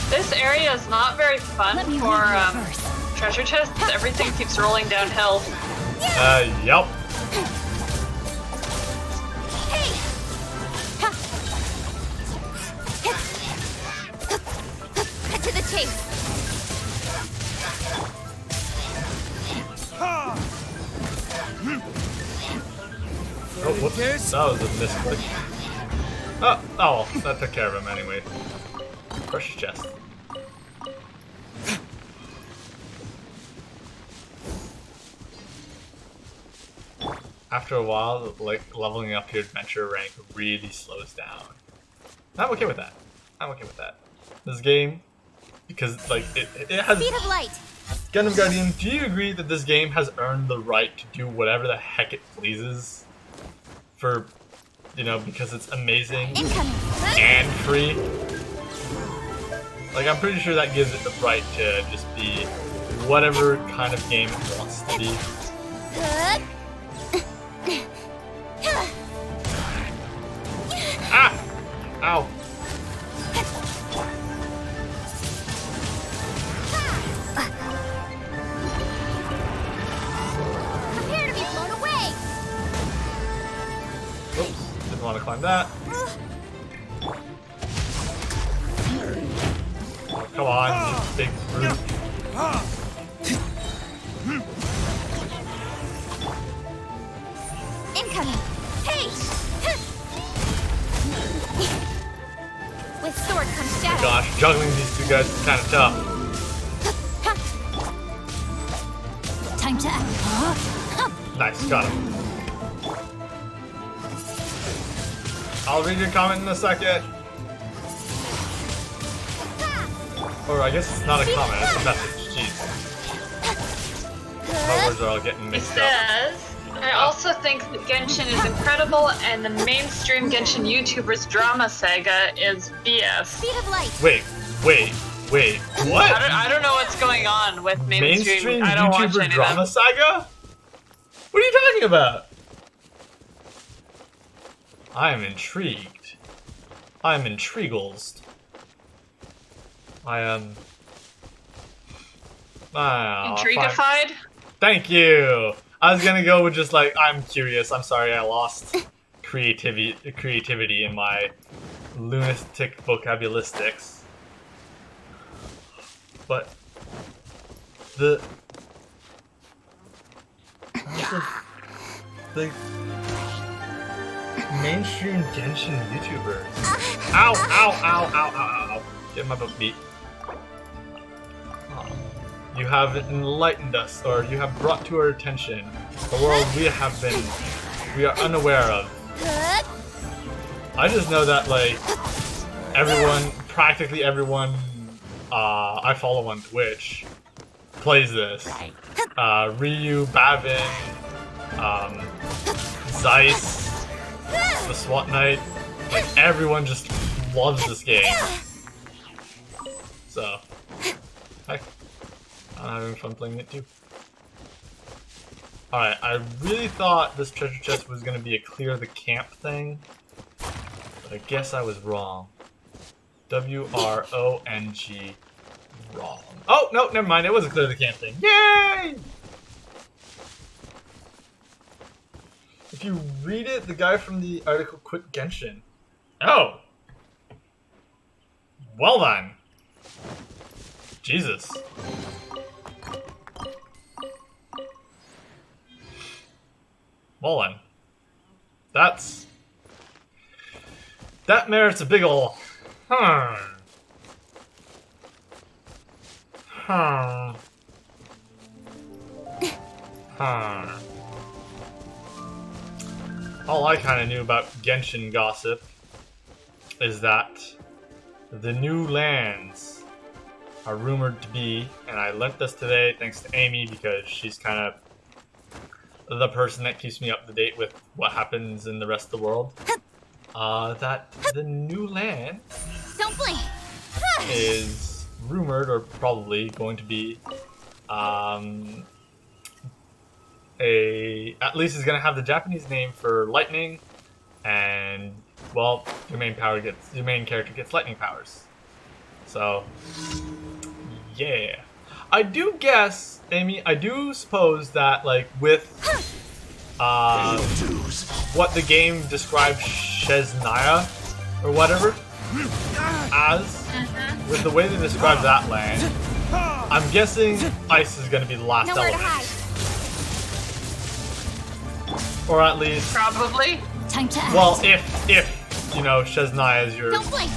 This area is not very fun Let me for read you first. treasure chests. Everything keeps rolling downhill. Yup. Hey! Cut to the chase. Oh, whoops. That was a misclick. Oh, that took care of him anyway. Precious chest. after a while, like leveling up your adventure rank really slows down. I'm okay with that. I'm okay with that. This game, because like it has. Speed of light. Gundam Guardian, do you agree that this game has earned the right to do whatever the heck it pleases? For, you know, because it's amazing Incoming. and free? Like, I'm pretty sure that gives it the right to just be whatever kind of game it wants to be. Ah! Ow! Prepare to be blown away. Oops, didn't want to climb that. Oh, come on, you big brute. Incoming. Hey. With sword comes shadow. Gosh, juggling these two guys is kind of tough. Time to act. Nice, got him. I'll read your comment in a second. Or I guess it's not a comment, it's a message. Jeez. My words are all getting It mixed up. says, I also think that Genshin is incredible and the mainstream Genshin YouTubers drama saga is BS. Speed of light. Wait. What? I don't know what's going on with mainstream. I don't watch YouTuber any drama of them. saga? What are you talking about? I am intrigued. I am intrigued. I am... Intrigified? Thank you! I was gonna go with just like, I'm curious, I'm sorry I lost creativity in my lunatic vocabularistics. But... The mainstream Genshin YouTubers. Ow! Get my butt beat. You have enlightened us, or you have brought to our attention a world we are unaware of. I just know that, like, practically everyone I follow on Twitch plays this. Ryu, Bavin, Zeiss, the SWAT Knight, like, everyone just loves this game. So, heck, I'm having fun playing it too. Alright, I really thought this treasure chest was going to be a clear the camp thing, but I guess I was wrong. W-R-O-N-G, wrong. Oh, no, never mind, it was a clear the camp thing. Yay! If you read it, the guy from the article quit Genshin. Oh! Well then. Jesus. Well then. That merits a big ol' All I kind of knew about Genshin gossip is that the new lands are rumored to be, and I learnt this today thanks to Amy because she's kind of the person that keeps me up to date with what happens in the rest of the world. That the new land is rumored, or probably going to be, at least is going to have the Japanese name for lightning, and well, your main character gets lightning powers. So, yeah. I do guess, Amy, I do suppose that, like, with what the game describes Shesnaya, or whatever, as, with the way they describe that land, I'm guessing ice is going to be the last element. Or at least... Probably. Time to act. Well, if you know, Shesnaya is your,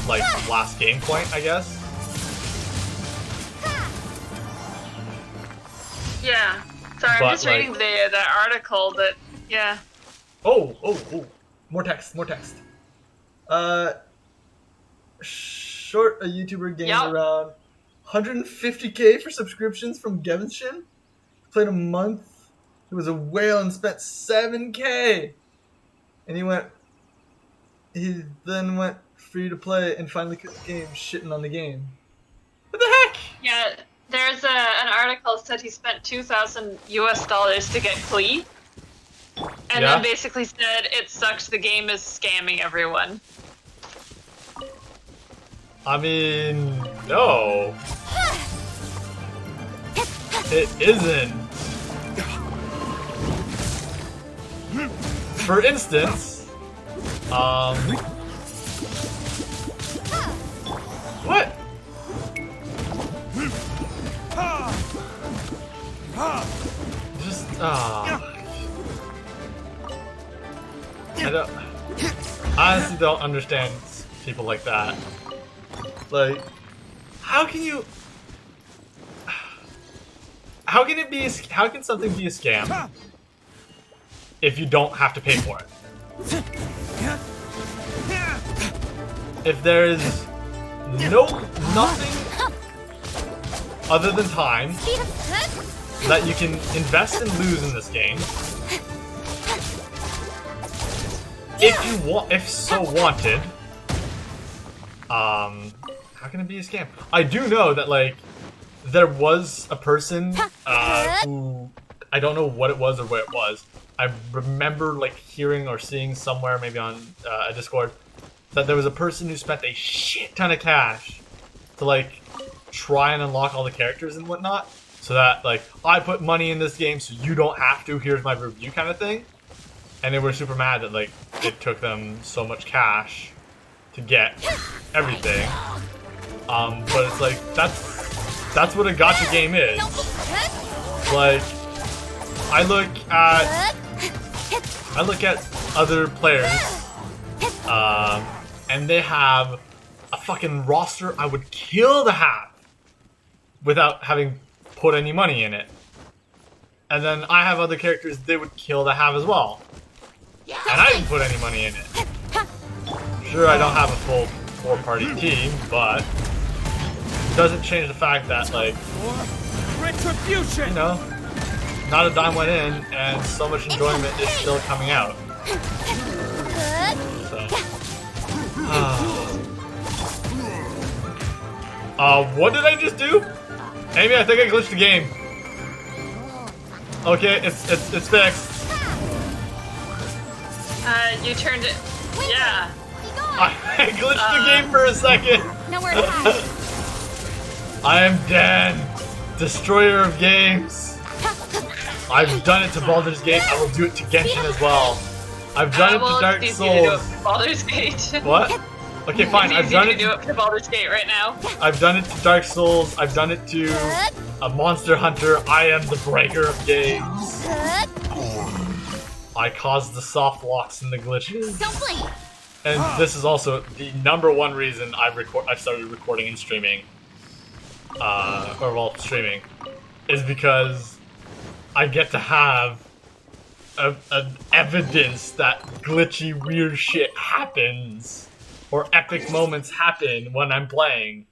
like, last game point, I guess. Yeah. Sorry, But, I'm just reading like, the article that, yeah. Oh. More text. Short, a YouTuber gained Yep. around 150k for subscriptions from Genshin. Played a month. He was a whale and spent 7k. And he then went free to play and finally quit the game, shitting on the game. What the heck? Yeah, there's an article that said he spent $2,000 to get Klee. And Yeah. then basically said it sucks, the game is scamming everyone. I mean, no. It isn't. For instance, what? Just, I honestly don't understand people like that. Like, how can something be a scam if you don't have to pay for it? If there is nothing other than time that you can invest and lose in this game, if so wanted, how can it be a scam? I do know that, like, there was a person who, I don't know what it was or where it was. I remember, like, hearing or seeing somewhere, maybe on a Discord, that there was a person who spent a shit ton of cash to, like, try and unlock all the characters and whatnot, so that, like, I put money in this game so you don't have to, here's my review kind of thing. And they were super mad that, like, it took them so much cash to get everything. But it's like, that's what a gacha game is. Like, I look at other players, and they have a fucking roster I would kill to have without having put any money in it. And then I have other characters they would kill to have as well. And I didn't put any money in it. Sure, I don't have a full four-party team, but it doesn't change the fact that, like, Retribution! you know, not a dime went in, and so much enjoyment is still coming out. So. What did I just do? Amy, I think I glitched the game. Okay, it's fixed. You turned it. Yeah. I glitched the game for a second. Nowhere to hide. I am Dan, destroyer of games. I've done it to Baldur's Gate. I will do it to Genshin as well. I've done it to Dark Souls. Baldur's Gate. What? Okay, fine. I've done it to do it for Baldur's Gate right now. I've done it to Dark Souls. I've done it to a Monster Hunter. I am the breaker of games. I caused the soft locks and the glitches. Don't blink. And this is also the #1 reason I've started recording and streaming, streaming, is because I get to have an evidence that glitchy, weird shit happens, or epic moments happen when I'm playing.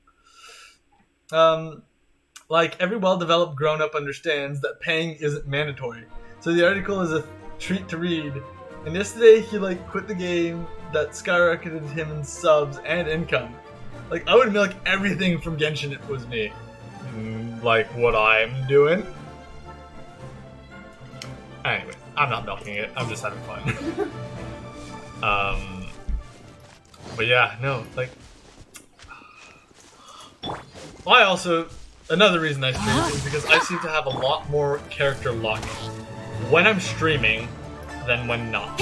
Like, every well-developed grown-up understands that paying isn't mandatory. So the article is a treat to read. And yesterday he, like, quit the game that skyrocketed him in subs and income. Like, I would milk everything from Genshin if it was me. Like what I'm doing. Anyway, I'm not milking it. I'm just having fun. But yeah, no, like, I also, another reason I stream is because I seem to have a lot more character luck when I'm streaming than when not.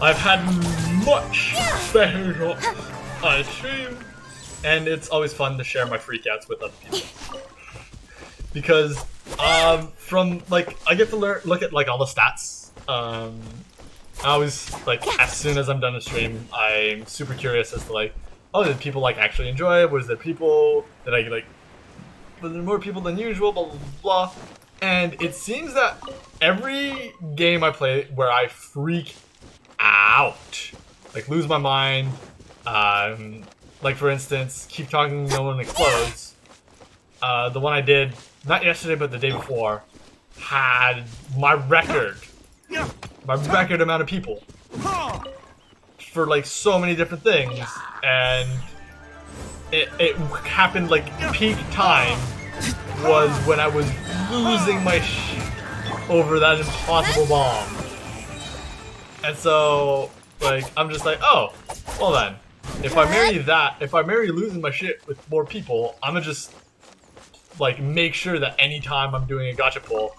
I've had much better luck on stream, and it's always fun to share my freakouts with other people. Because, from, like, I get to look at, like, all the stats. I always, like, as soon as I'm done a stream, I'm super curious as to, like, oh, did people, like, actually enjoy it? Was there people, was there more people than usual, blah, blah, blah. And it seems that every game I play where I freak out, like lose my mind, like for instance, keep talking, no one explodes. The one I did, not yesterday, but the day before, had my record amount of people for like so many different things, and it happened like peak time was when I was losing my shit over that impossible bomb. And so, like, I'm just like, oh, well then, if I marry losing my shit with more people, I'm gonna just, like, make sure that anytime I'm doing a gacha pull,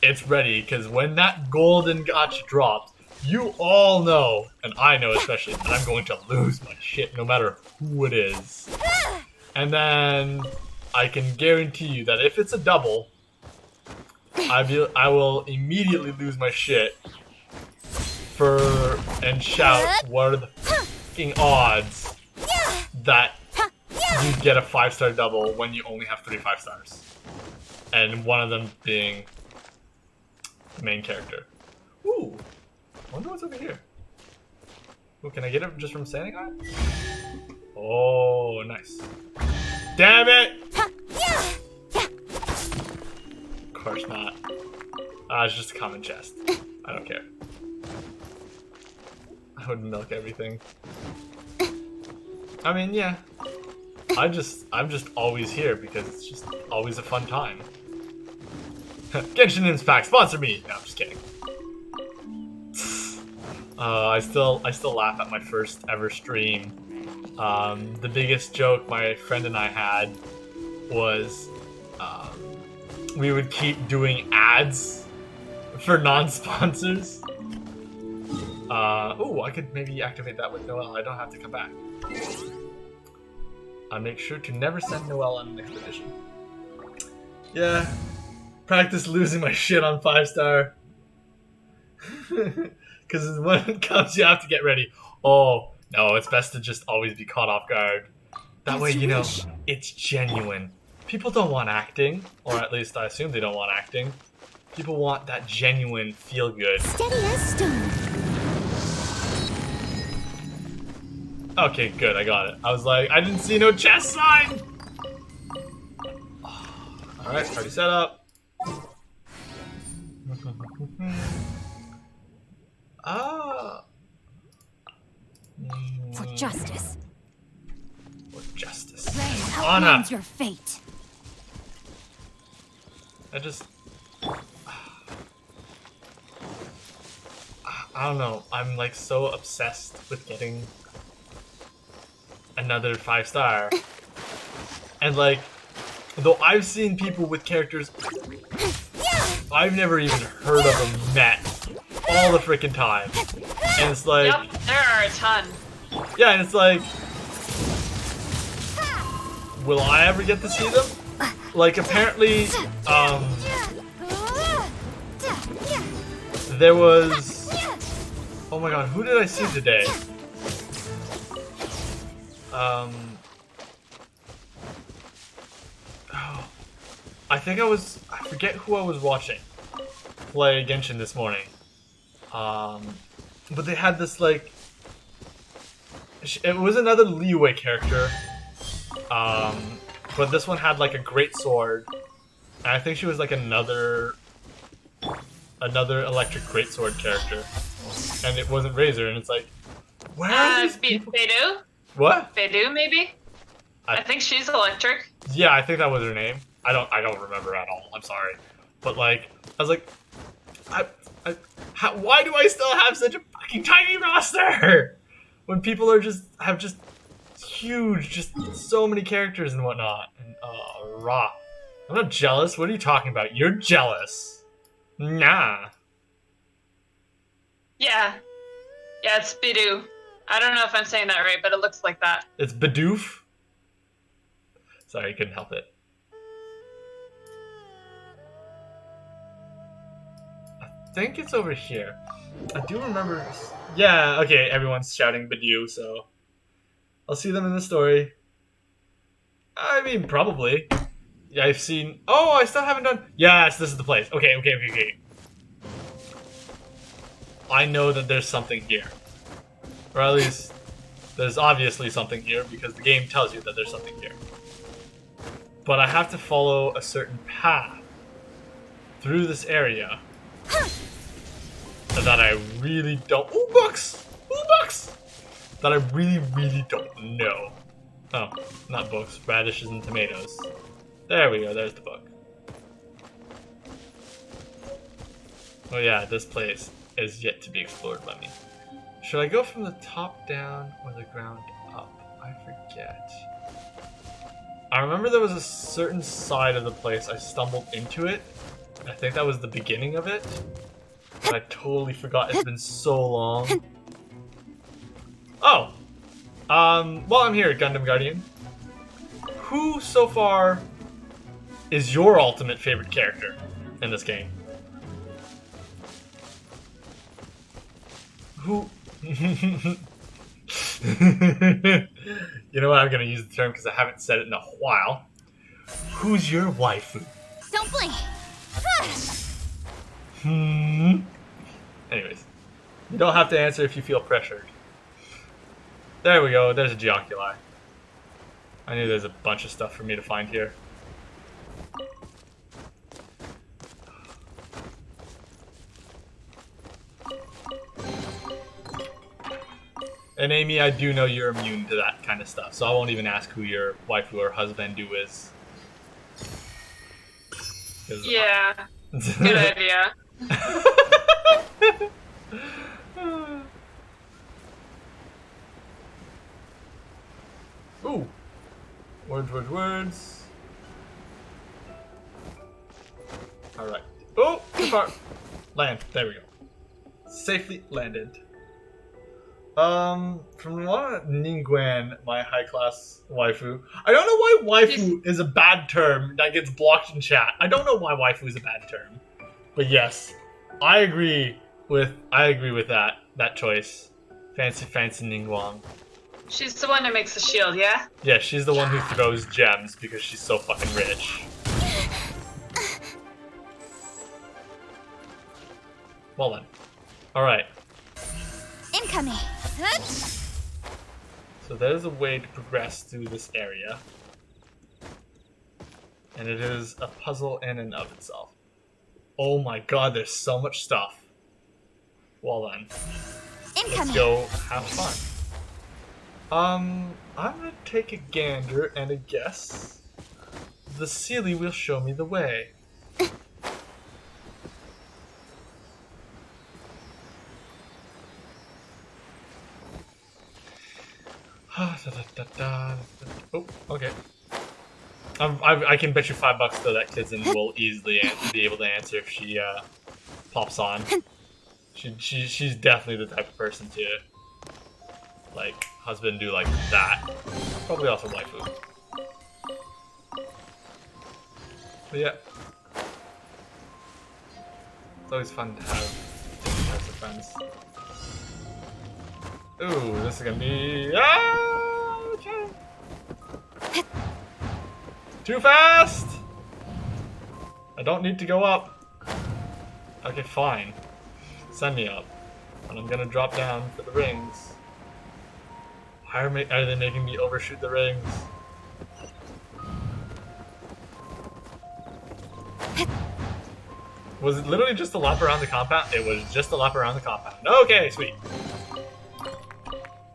it's ready, because when that golden gacha drops, you all know, and I know especially, that I'm going to lose my shit no matter who it is. And then I can guarantee you that if it's a double, I will immediately lose my shit and shout, what are the fucking odds that you get a 5-star double when you only have 3 5-stars? And one of them being the main character. Ooh, I wonder what's over here. Ooh, can I get it just from standing on it? Oh, nice. Damn it! Of course not. It's just a common chest. I don't care. I would milk everything. I mean, yeah. I'm just always here because it's just always a fun time. Genshin Impact, sponsor me! No, I'm just kidding. I still laugh at my first ever stream. The biggest joke my friend and I had was we would keep doing ads for non-sponsors. Oh, I could maybe activate that with Noelle. I don't have to come back. I'll make sure to never send Noelle on an expedition. Yeah, practice losing my shit on 5-star. Because when it comes, you have to get ready. Oh, no, it's best to just always be caught off guard. That way, you know, it's genuine. People don't want acting, or at least I assume they don't want acting. People want that genuine feel-good. Steady as stone. Okay, good, I got it. I was like, I didn't see no chest sign! Alright, party set up. For justice. For justice. Rain Anna! outlines your fate. I don't know. I'm like so obsessed with getting another 5-star. And like, though I've seen people with characters I've never even heard of them met all the freaking time. And it's like... Yep, there are a ton. Yeah, and it's like... Will I ever get to see them? Like, apparently, there was... Oh my god, who did I see today? Oh, I think I forget who I was watching play Genshin this morning. But they had this, like... It was another Liyue character. But this one had, like, a great sword. And I think she was, like, another electric greatsword character. And it wasn't Razor, and it's like... Where are these people? Beidou? What? Beidou, maybe? I think she's electric. Yeah, I think that was her name. I don't remember at all. I'm sorry. But, like, I was like... why do I still have such a fucking tiny roster? When people are have huge, just so many characters and whatnot. And, raw. I'm not jealous. What are you talking about? You're jealous. Nah. Yeah. Yeah, it's Beidou. I don't know if I'm saying that right, but it looks like that. It's Bidoof? Sorry, I couldn't help it. I think it's over here. I do remember... Yeah, okay, everyone's shouting Bidou, so... I'll see them in the story. I mean, probably. I've seen... Oh, I still haven't done... Yes, this is the place. Okay. I know that there's something here. Or at least, there's obviously something here because the game tells you that there's something here. But I have to follow a certain path through this area that I really don't... Ooh, books! Ooh, books! That I really don't know. Oh, not books. Radishes and tomatoes. There we go. There's the book. Oh yeah, this place is yet to be explored by me. Should I go from the top down or the ground up? I forget. I remember there was a certain side of the place I stumbled into it. I think that was the beginning of it. But I totally forgot. It's been so long. Oh! While I'm here, Gundam Guardian, who so far is your ultimate favorite character in this game? Who? You know what? I'm gonna use the term because I haven't said it in a while. Who's your waifu? Don't blink. Anyways, you don't have to answer if you feel pressured. There we go. There's a Geoculi. I knew there's a bunch of stuff for me to find here. And Amy, I do know you're immune to that kind of stuff, so I won't even ask who your waifu or husbandu is. Yeah. Good idea. Ooh. Words. Alright. Oh, too far. Land. There we go. Safely landed. From Ningguan, my high-class waifu. I don't know why waifu is a bad term that gets blocked in chat. I don't know why waifu is a bad term. But yes, I agree with that choice. Fancy Ningguang. She's the one who makes the shield, yeah? Yeah, she's the one who throws gems because she's so fucking rich. Well then. Alright. Incoming. So there's a way to progress through this area. And it is a puzzle in and of itself. Oh my god, there's so much stuff. Well then. Incoming. Let's go have fun. I'm gonna take a gander and a guess. The Sealy will show me the way. Oh, okay. I can bet you $5 though that Kizin will easily be able to answer if she pops on. She's definitely the type of person to like husband do like that. Probably also waifu. But yeah, it's always fun to have different types of friends. Ooh, this is gonna be okay. Too fast! I don't need to go up. Okay, fine. Send me up. And I'm gonna drop down for the rings. Why are they making me overshoot the rings? Was it literally just a lap around the compound? It was just a lap around the compound. Okay, sweet.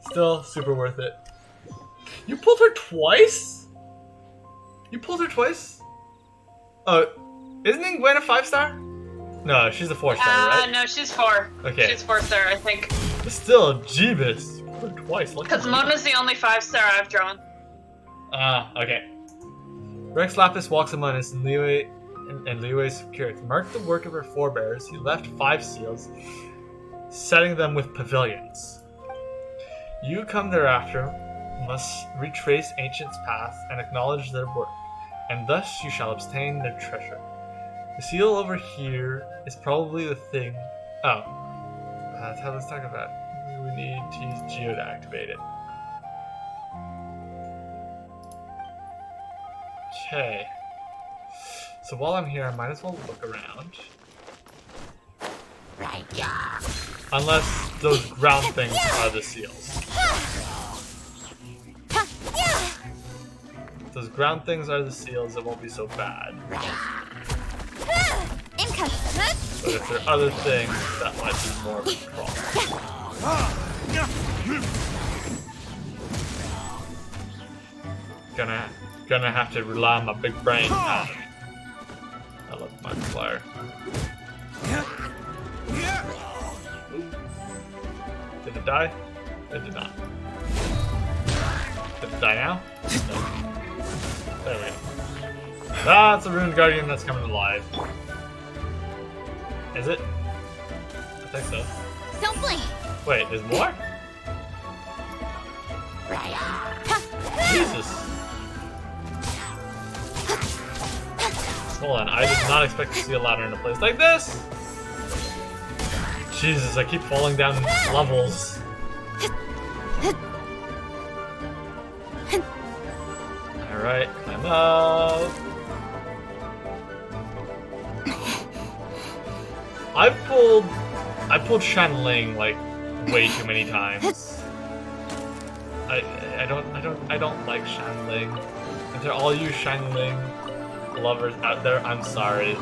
Still super worth it. You pulled her twice? You pulled her twice? Oh, isn't Gwen a 5-star? No, she's a 4-star, right? No, she's 4. Okay. She's 4-star, I think. But still, Jeebus. You pulled her twice. Because Mona's the only 5-star I've drawn. Okay. Rex Lapis walks among us, and Liyue's curious. Marked the work of her forebears. He left 5 seals, setting them with pavilions. You come thereafter, must retrace ancients' paths and acknowledge their work, and thus you shall obtain their treasure. The seal over here is probably the thing. Oh, let's talk about it. We need to use Geo to activate it. Okay. So while I'm here, I might as well look around. Unless those ground things are the seals. If those ground things are the seals, it won't be so bad. But if there are other things, that might be more of a problem. Gonna have to rely on my big brain. I love my flyer. Did it die? It did not. Did it die now? No. There we go. Ah, it's a ruined guardian that's coming alive. Is it? I think so. Don't blink. Wait, there's more? Jesus. Hold on, I did not expect to see a ladder in a place like this! Jesus, I keep falling down levels. Alright, climb up. I pulled Shanling like way too many times. I don't like Shanling. And to all you Shanling lovers out there, I'm sorry.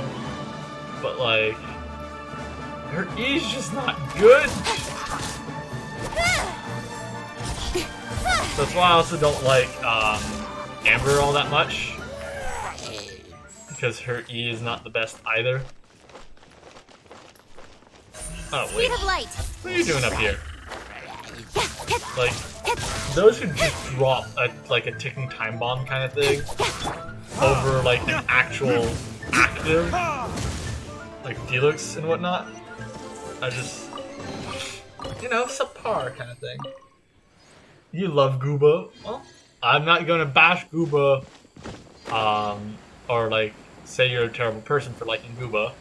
But like, her E's just not good. That's why I also don't like Amber all that much. Because her E is not the best either. Oh wait, what are you doing up here? Like, those who just drop like a ticking time bomb kind of thing over like an actual active, like Deluxe and whatnot, I just, you know, subpar kind of thing. You love Gooba. Well, I'm not gonna bash Gooba, or like say you're a terrible person for liking Gooba.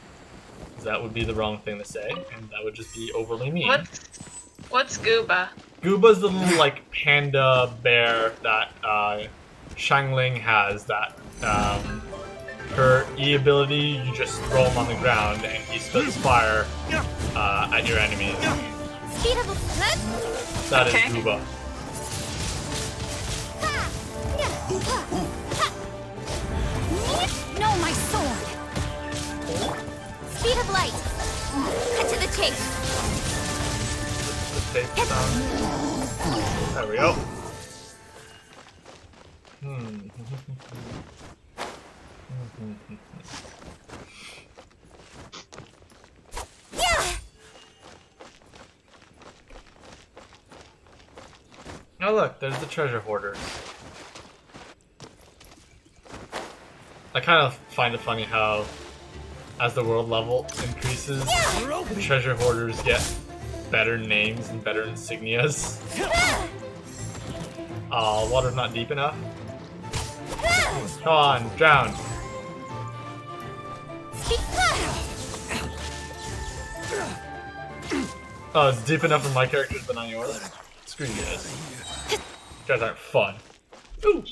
That would be the wrong thing to say, and that would just be overly mean. What's Gooba? Gooba's the little like panda bear that Shangling has. That her E ability, you just throw him on the ground and he spits fire at your enemies. That is Gooba. No, my sword. Speed of light. Cut to the chase. There we go. Oh look, there's the treasure hoarders. I kind of find it funny how, as the world level increases, the treasure hoarders get better names and better insignias. Aw, water's not deep enough. Come on, drown. Oh, it's deep enough for my characters, but not yours. Screw you guys. You guys aren't fun. Ooh.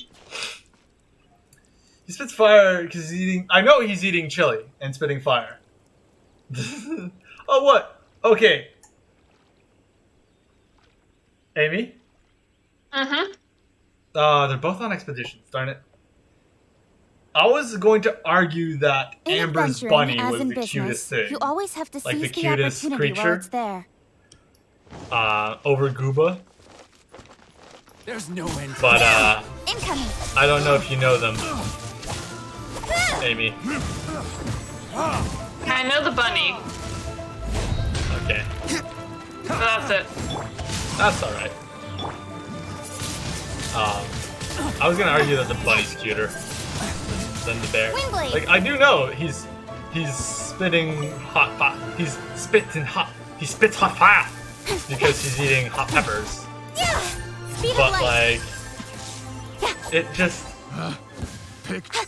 He spits fire because he's eating. I know he's eating chili and spitting fire. Oh, what? Okay. Amy? Mm-hmm. They're both on expeditions, darn it. I was going to argue that Amber's bunny was the cutest thing. You always have to like the seize the cutest opportunity while creature. it's there. Over Gooba. There's no end. But Incoming. I don't know if you know them, Amy. I know the bunny. Okay, But that's it. that's all right. I was gonna argue that the bunny's cuter than the bear. Windblade. Like I do know he's spitting hot fire. He spits hot fire because he's eating hot peppers. Speed But of light. like, it just Picked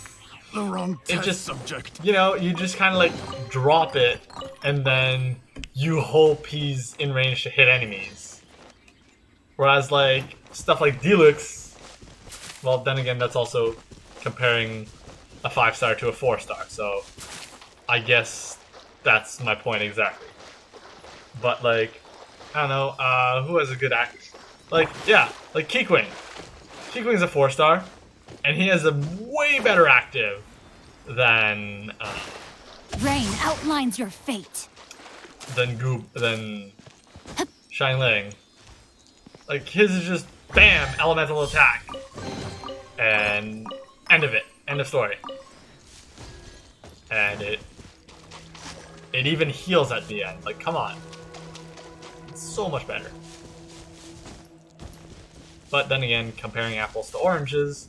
the wrong It test just- subject. you know, you just kind of like drop it, and then you hope he's in range to hit enemies. Whereas like stuff like Deluxe, well, then again, that's also comparing a 5-star to a 4-star. So I guess that's my point exactly. But like, I don't know, who has a good act? Like, yeah, like Keekwing. Keekwing's a 4-star, and he has a way better active than Rain outlines your fate. than Xiangling. Like his is just bam, elemental attack, and end of it, end of story. And it even heals at the end. Like, come on, it's so much better. But then again, comparing apples to oranges,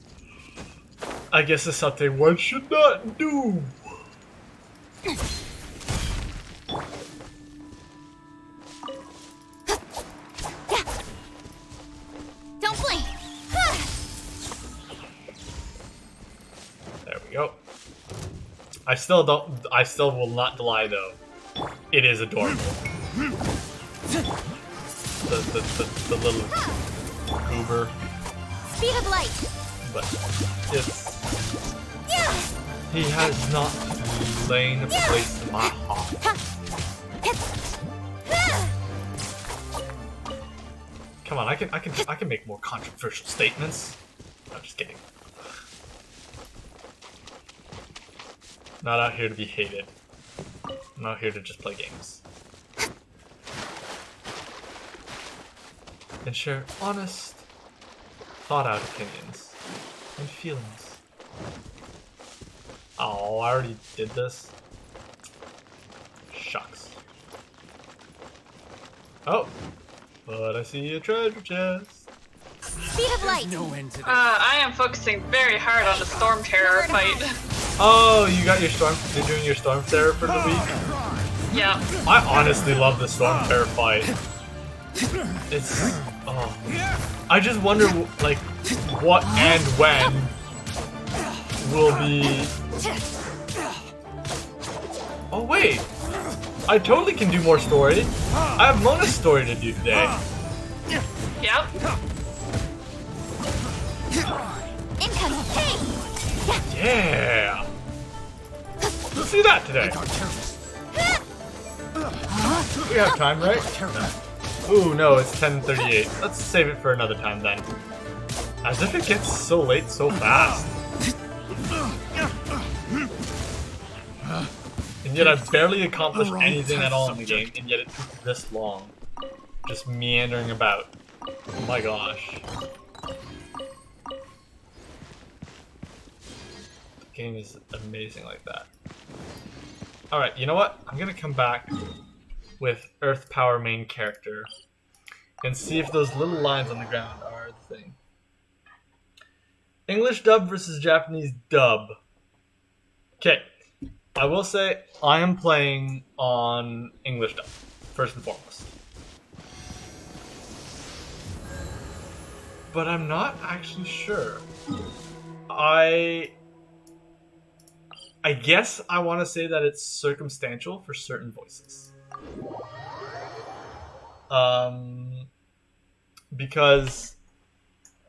I guess is something one should not do. Don't blink. There we go. I still will not lie though. It is adorable. The little goober. Speed of light. But it's... Yeah. He has not lain a place in my heart. Come on, I can make more controversial statements. I'm just kidding. Not out here to be hated. I'm out here to just play games. And share honest, thought-out opinions and feelings. Oh, I already did this. Shucks. Oh, but I see a treasure chest. Speed of light. No end to this. I am focusing very hard on the Storm Terror fight. Oh, you got your storm. You're doing your storm terror for the week. Yeah. I honestly love the storm terror fight. It's I just wonder like what and when will be. Oh wait, I totally can do more story. I have Mona's story to do today. Yep. Incoming. Hey. Yeah. Let's do that today. We have time, right? Ooh, no, it's 10:38. Let's save it for another time then. As if it gets so late so fast. And yet I've barely accomplished anything at all in the game, and yet it took this long. Just meandering about. Oh my gosh. The game is amazing like that. Alright, you know what? I'm gonna come back with Earth Power main character and see if those little lines on the ground are the thing. English dub versus Japanese dub. Okay, I will say I am playing on English dub, first and foremost. But I'm not actually sure. I guess I want to say that it's circumstantial for certain voices. Because,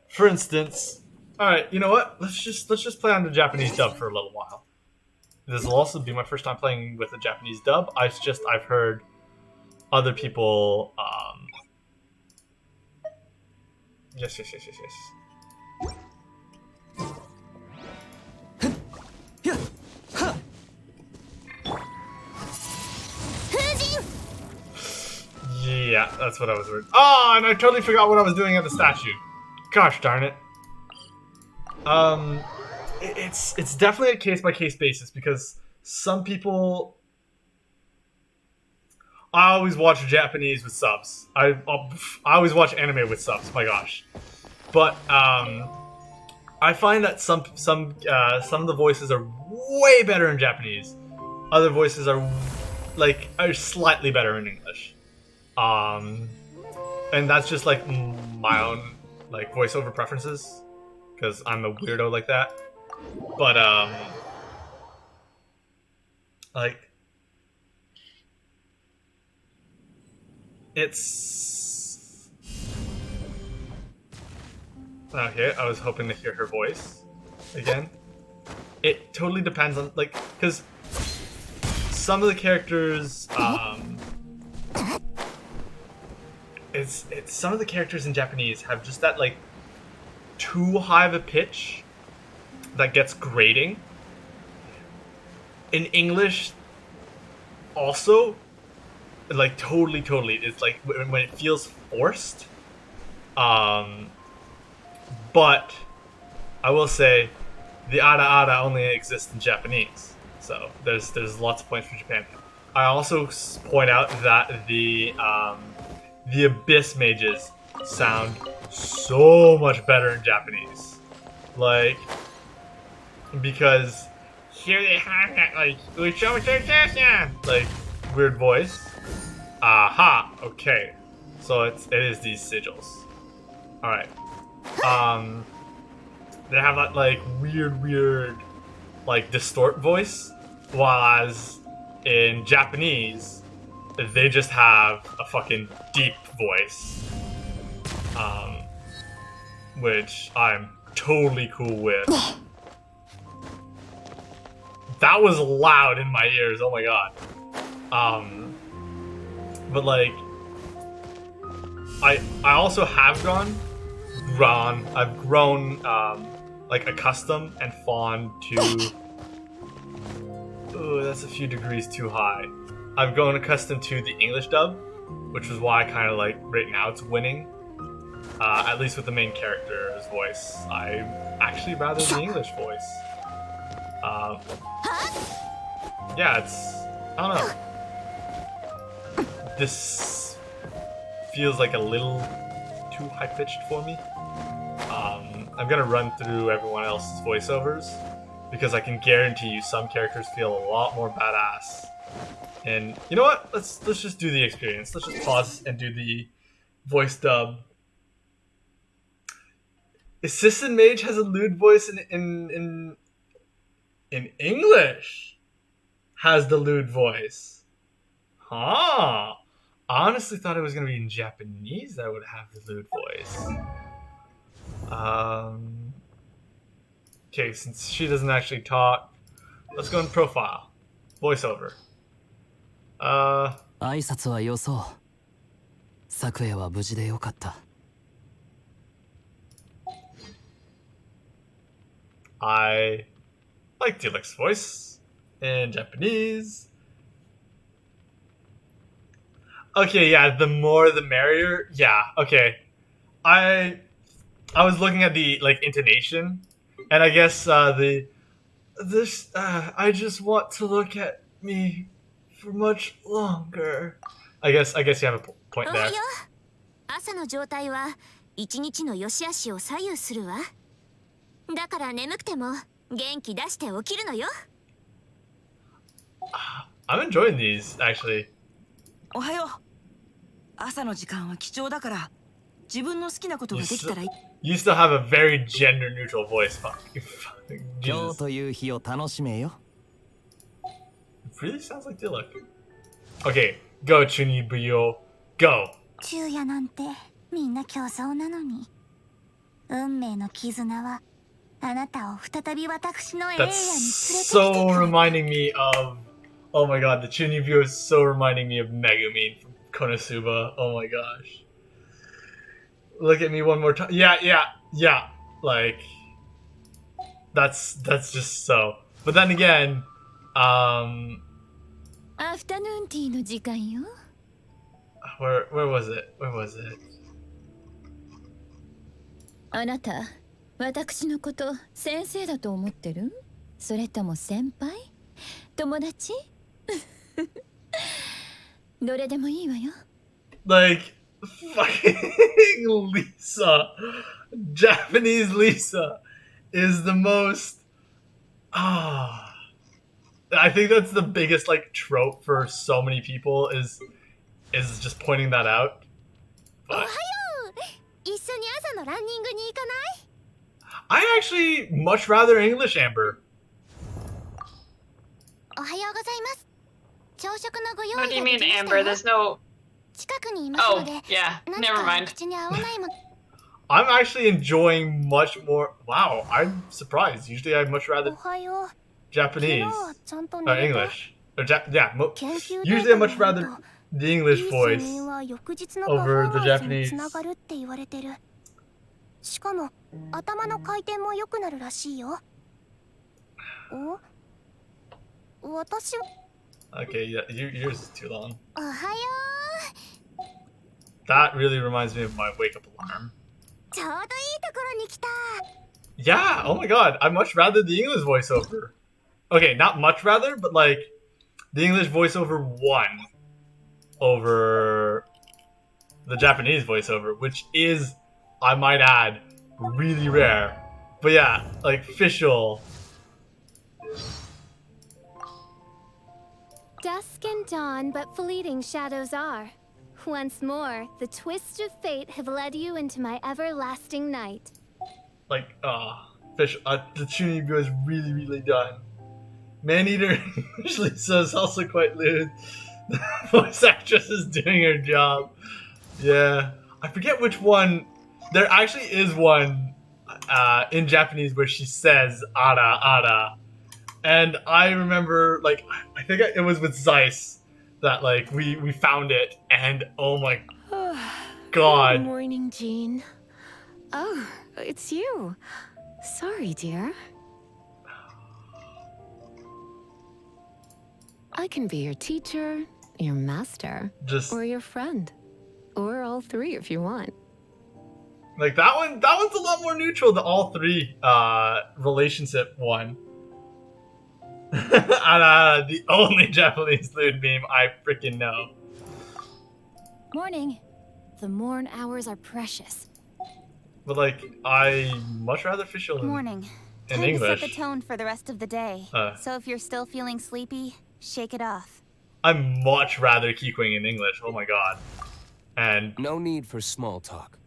for instance, all right, you know what? Let's just play on the Japanese dub for a little while. This will also be my first time playing with a Japanese dub. I've heard other people. Yes. Yeah, that's what I was worried. Oh, and I totally forgot what I was doing at the statue. Gosh darn it. It's definitely a case-by-case basis because some people... I always watch Japanese with subs. I always watch anime with subs, my gosh. But I find that some of the voices are way better in Japanese. Other voices are slightly better in English. And that's just like my own like voiceover preferences because I'm a weirdo like that. But it's okay. I was hoping to hear her voice again. it totally depends on like because some of the characters it's some of the characters in Japanese have just that like too high of a pitch that gets grating. In English also like totally it's like when it feels forced. But I will say the ara only exists in Japanese, so there's lots of points for Japan. I also point out that the abyss mages sound so much better in Japanese, like because here they have that like weird voice. Aha, okay, so it is these sigils. All right. They have that like weird like distort voice, while as in Japanese they just have a fucking deep voice, which I'm totally cool with. That was loud in my ears, oh my god. But like I also have I've grown like accustomed and fond to. Oh, that's a few degrees too high. I've grown accustomed to the English dub, which is why I kind of like right now it's winning. At least with the main character's voice, I actually rather the English voice. Yeah, I don't know. This feels like a little too high pitched for me. I'm gonna run through everyone else's voiceovers because I can guarantee you some characters feel a lot more badass. And you know what? Let's just do the experience. Let's just pause and do the voice dub. Assistant Mage has a lewd voice in English. Has the lewd voice. Huh. I honestly thought it was gonna be in Japanese that would have the lewd voice. Okay, since she doesn't actually talk, let's go in profile. Voiceover. 挨拶はよそう。昨夜は無事でよかった。I like Felix's voice in Japanese. Okay, yeah, the more the merrier. Yeah, okay. I was looking at the like intonation, and I guess I just want to look at me for much longer. I guess you have a point there. 朝の状態は一日の良し悪しを左右するわ。だから眠くても元気出して起きるのよ。I'm enjoying these actually. おはよう。朝の時間は貴重だから自分の好きなことができたらいい。You still have a very gender neutral voice. Fuck. 今日という日を楽しめよ。It really sounds like Dilek. Okay, go Chunibuyo. Go. 昼夜なんてみんな競争なのに。運命の絆はあなたを再び私のエリアに連れて That's きてくれ so る。 reminding me of. Oh my god, the Chunibuyo is so reminding me of Megumin from Konosuba. Oh my gosh. Look at me one more time. Yeah. Like that's just so. But then again, アフタヌーンティーの時間よ。where was it? Where was it? あなた、私のこと先生だと思ってる？それとも先輩？友達？どれでもいいわよ。Like fucking Lisa, Japanese Lisa is the most. I think that's the biggest like trope for so many people is just pointing that out. But 一緒に朝のランニングに行かない？ I actually much rather English, Amber. おはようございます。朝食のご用 What do 意 you が mean, できました Amber? よ。 There's no. 近くにいますの Oh, で、 yeah. 何 Never か mind. 口に合わないもの。I'm actually enjoying much more. Wow, I'm surprised. Usually I'd much rather おはよう。 Japanese 昨日はちゃんと or 寝れた？ English. Or yeah, 研究 usually デ I'd ータ much による rather と the いい English 睡 voice 眠は翌日のパフォ over ー the マンスに Japanese. つながるって言われてる。しかも頭の回転も良くなるらしいよ。お？私は Okay, yeah, yours is too long. おはよ That really reminds me of my wake up alarm. う。ちょうどいいところに来た。 Yeah, oh my god, I much rather the English voiceover. Okay, not much rather, but like the English voiceover won over the Japanese voiceover, which is, I might add, really rare. But yeah, like official. Dusk and dawn, but fleeting shadows are. Once more, the twists of fate have led you into my everlasting night. Like, official. The tuning goes really, really done. Maneater usually says also quite lewd. The voice actress is doing her job. Yeah. I forget which one. There actually is one in Japanese where she says ara ara. And I remember, like, I think it was with Zeiss that, like, we found it. And oh my god. Good morning, Jean. Oh, it's you. Sorry, dear. I can be your teacher, your master, Just or your friend. Or all three if you want. like that one's a lot more neutral than all three relationship one. And the only Japanese lewd meme I freaking know. Morning. The morn hours are precious. But like, I much rather official in, Morning. in Time English. to set the tone for the rest of the day. So if you're still feeling sleepy, shake it off. I much rather Keyquing in English. Oh my god. And No need for small talk.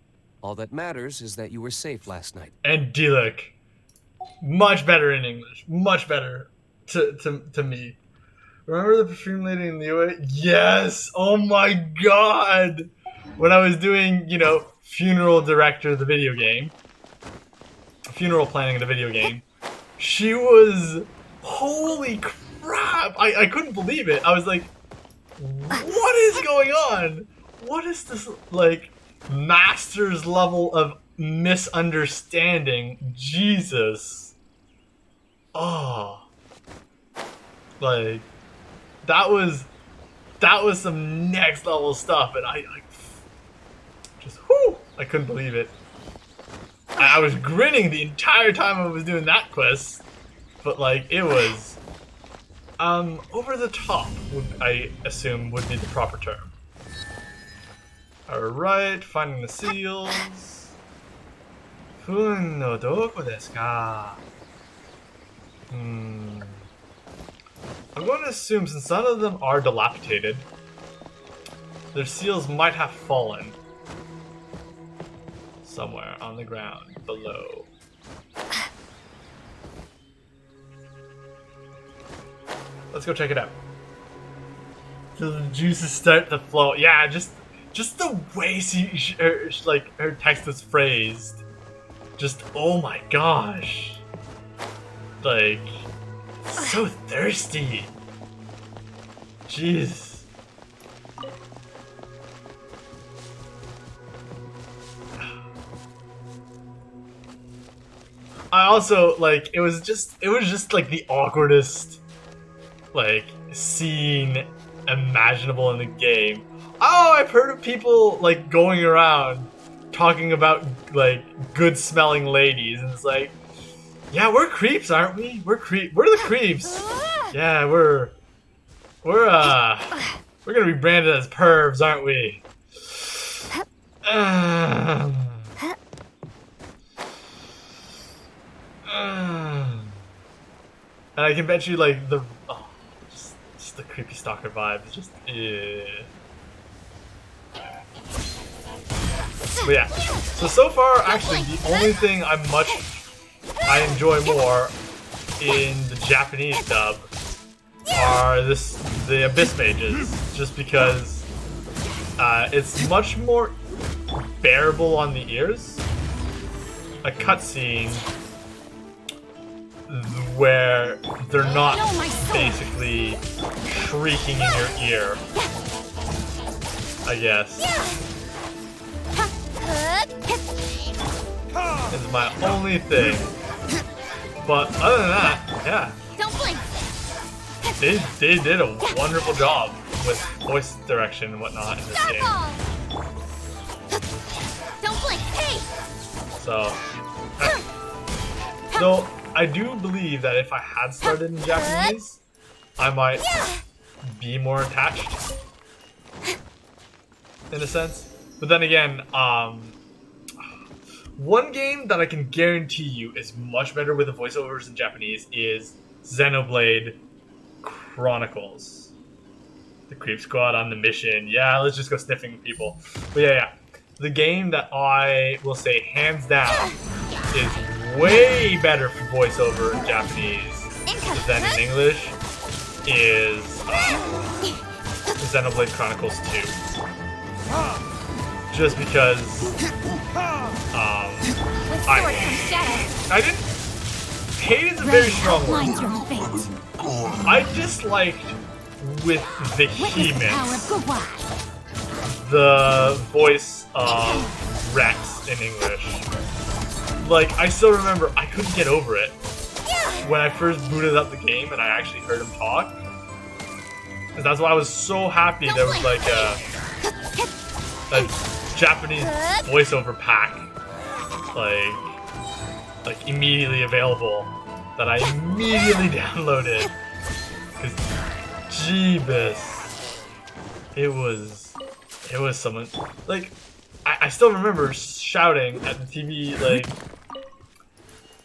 All that matters is that you were safe last night. Dilek, much better in English. Much better to me. Remember the perfume lady in the UA? Yes! Oh my god! When I was doing, you know, funeral director of the video game. Funeral planning of the video game. She was... Holy crap! I couldn't believe it. I was like, what is going on? What is this, like, master's level of misunderstanding? Jesus. Oh. Like, that was some next level stuff, and I just, whoo, I couldn't believe it. I was grinning the entire time I was doing that quest, but like, it was, over the top, I assume would be the proper term. Alright, finding the seals. Fun no doko desu ka? I'm going to assume, since none of them are dilapidated, their seals might have fallen somewhere on the ground below. Let's go check it out. Till the juices start to flow. Yeah, just the way her text was phrased. Just, oh my gosh. Like, so thirsty. Jeez. I also, like, it was just like the awkwardest, like, scene imaginable in the game. Oh, I've heard of people, like, going around talking about, like, good smelling ladies, and it's like, yeah, we're creeps, aren't we? We're the creeps. Yeah, we're gonna be branded as pervs, aren't we? And I can bet you, like, just the creepy stalker vibe is just, But yeah, so far, actually, the only thing I enjoy more in the Japanese dub are the Abyss Mages, just because it's much more bearable on the ears. a cutscene where they're not basically shrieking in your ear, I guess. Is my only thing. But other than that, yeah. They did a wonderful job with voice direction and whatnot in this game. So, though I do believe that if I had started in Japanese, I might be more attached, in a sense. But then again, one game that I can guarantee you is much better with the voiceovers in Japanese is Xenoblade Chronicles. The creeps go out on the mission. Yeah, let's just go sniffing people. But yeah. The game that I will say hands down is way better for voiceover in Japanese than in English is Xenoblade Chronicles 2. Just because I didn't hate is a very strong word. I disliked with vehemence the voice of Rex in English. Like, I still remember I couldn't get over it when I first booted up the game and I actually heard him talk. And that's why I was so happy there was like a Japanese voiceover pack like immediately available that I immediately downloaded. Cause jeebus, it was someone like I still remember shouting at the TV like,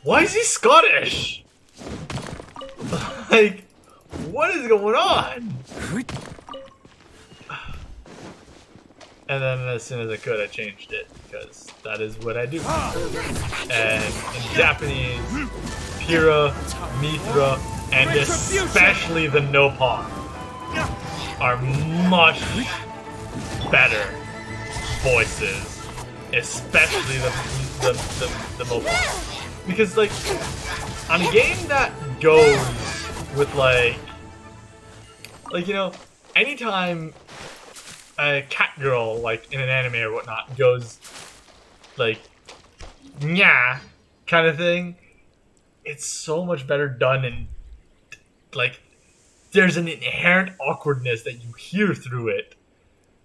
why is he Scottish? Like, what is going on? And then as soon as I could, I changed it because that is what I do. And in Japanese, Pira, Mithra, and especially the Nopon are much better voices, especially the Mopon. Because like on a game that goes with like you know, anytime a cat girl like in an anime or whatnot goes like nya kind of thing, it's so much better done, and like there's an inherent awkwardness that you hear through it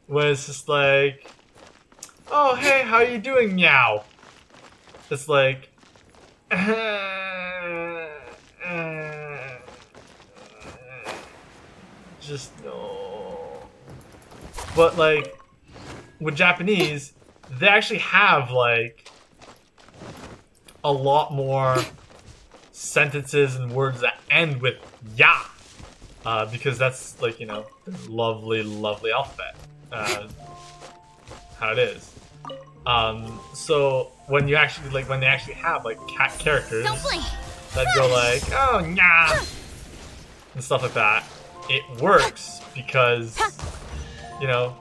when it's just like, oh hey, how you doing, meow. It's like just no. But like with Japanese, they actually have like a lot more sentences and words that end with ya, because that's like, you know, the lovely alphabet, how it is. So when you actually when they actually have like cat characters that go like, oh yeah, and stuff like that, it works because, you know,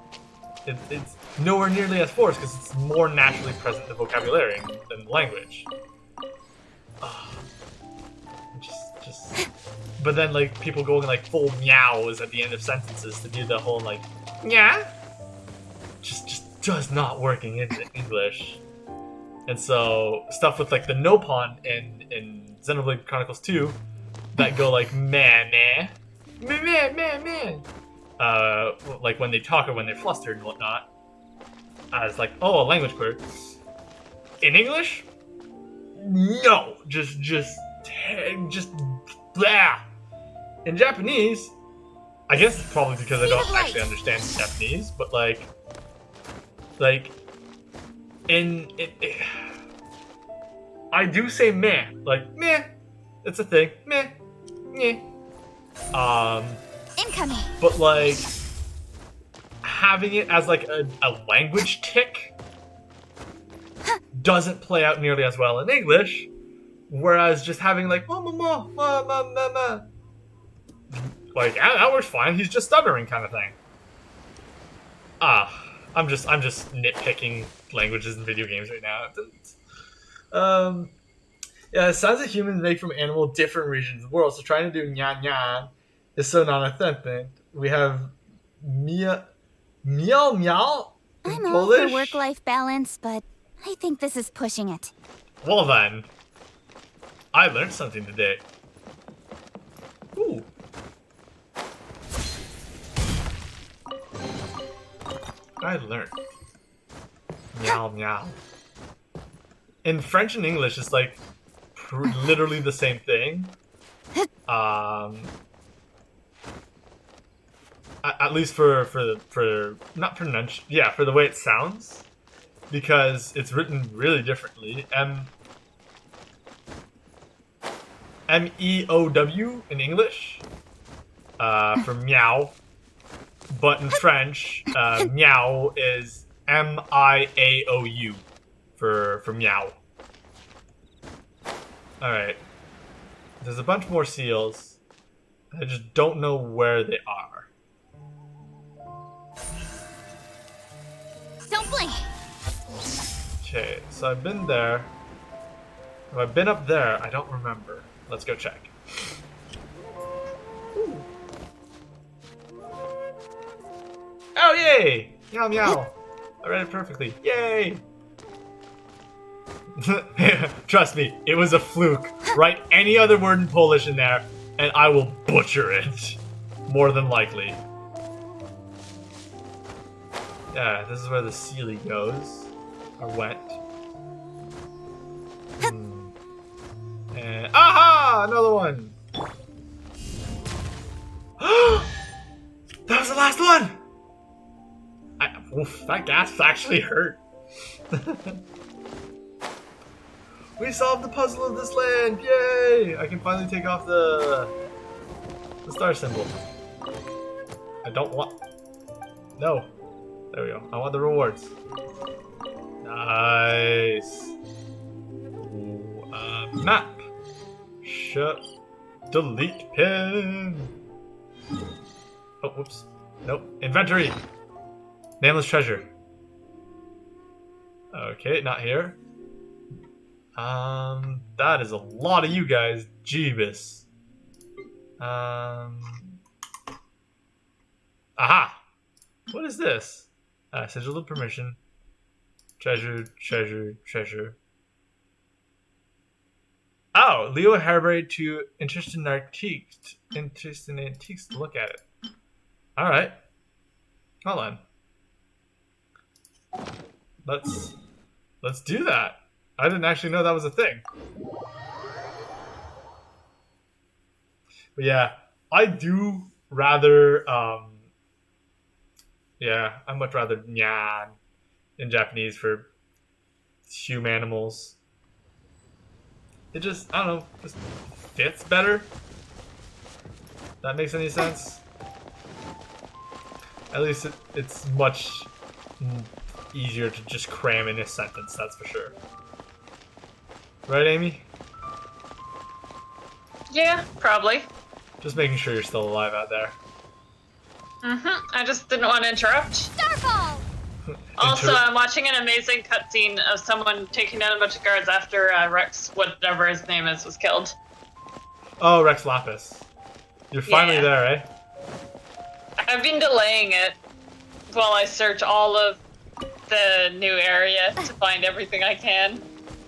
it's nowhere nearly as forced because it's more naturally present in the vocabulary than the language. But then like people going like full meows at the end of sentences to do the whole like yeah, just does not work in English. And so stuff with like the Nopon in Xenoblade Chronicles 2 that go like meh meh meh meh meh meh, like when they talk or when they're flustered and whatnot, as like, oh, a language query. In English, no, just blah. In Japanese, I guess it's probably because I don't actually understand Japanese, but like I do say meh, like meh, it's a thing, meh, meh. But like having it as like a language tick doesn't play out nearly as well in English, whereas just having like ma ma ma ma ma ma ma, like that works fine. He's just stuttering kind of thing. I'm just nitpicking languages in video games right now. Yeah, sounds that humans make from animal different regions of the world. So trying to do nyan nyan is so non-authentic. We have meow meow in I'm all Polish. for work-life balance, but I think this is pushing it. Well then, I learned something today. Ooh. I learned. Meow meow. In French and English, it's like literally the same thing. At least for not pronunciation, yeah, for the way it sounds, because it's written really differently. M-E-O-W in English for meow, but in French, meow is M-I-A-O-U for meow. All right, there's a bunch more seals. I just don't know where they are. Don't blink. Okay, so I've been there. Have I been up there? I don't remember. Let's go check. Ooh. Oh, yay! Meow meow. I read it perfectly. Yay! Trust me, it was a fluke. Write any other word in Polish in there, and I will butcher it. More than likely. Yeah, this is where the Sealy goes. Or went. And aha! Another one! That was the last one! Oof, that gas actually hurt. We solved the puzzle of this land! Yay! I can finally take off the star symbol. I don't want... No. There we go. I want the rewards. Nice. Ooh, map. Shut. Delete pin. Oh, whoops. Nope. Inventory. Nameless treasure. Okay, not here. That is a lot of you guys. Jeebus. Aha. What is this? Sigil of permission. Treasure, treasure, treasure. Oh, Leo Harbury to interesting antiques to look at it. Alright. Hold on. Let's do that. I didn't actually know that was a thing. But yeah, I do rather yeah, I much rather nyan in Japanese for human animals. It just, I don't know, just fits better. That makes any sense? At least it's much easier to just cram in a sentence, that's for sure. Right, Amy? Yeah, probably. Just making sure you're still alive out there. I just didn't want to interrupt. Starfall! Also, I'm watching an amazing cutscene of someone taking down a bunch of guards after Rex, whatever his name is, was killed. Oh, Rex Lapis. You're finally there, eh? I've been delaying it while I search all of the new area to find everything I can.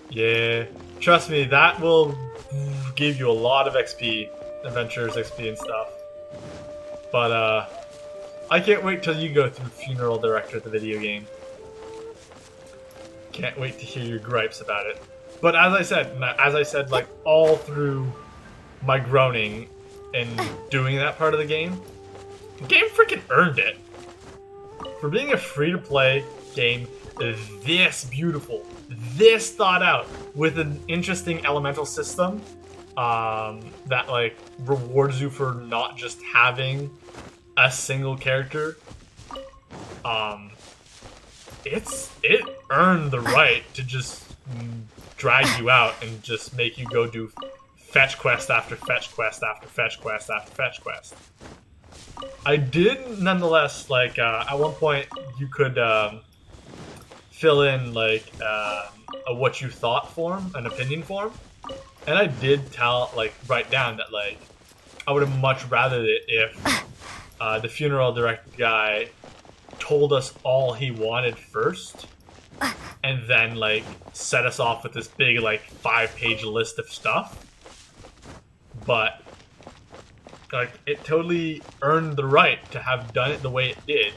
Yeah. Trust me, that will give you a lot of XP. Adventures, XP, and stuff. But, I can't wait till you go through Funeral Director, the video game. Can't wait to hear your gripes about it. But as I said, like, all through my groaning and doing that part of the game freaking earned it. For being a free-to-play game this beautiful, this thought out, with an interesting elemental system that, like, rewards you for not just having a single character, it earned the right to just drag you out and just make you go do fetch quest after fetch quest after fetch quest after fetch quest. I did nonetheless, like, at one point you could fill in, like, a what you thought form, an opinion form, and I did write down that like I would have much rather it if the funeral director guy told us all he wanted first, and then like set us off with this big like 5-page list of stuff. But like it totally earned the right to have done it the way it did.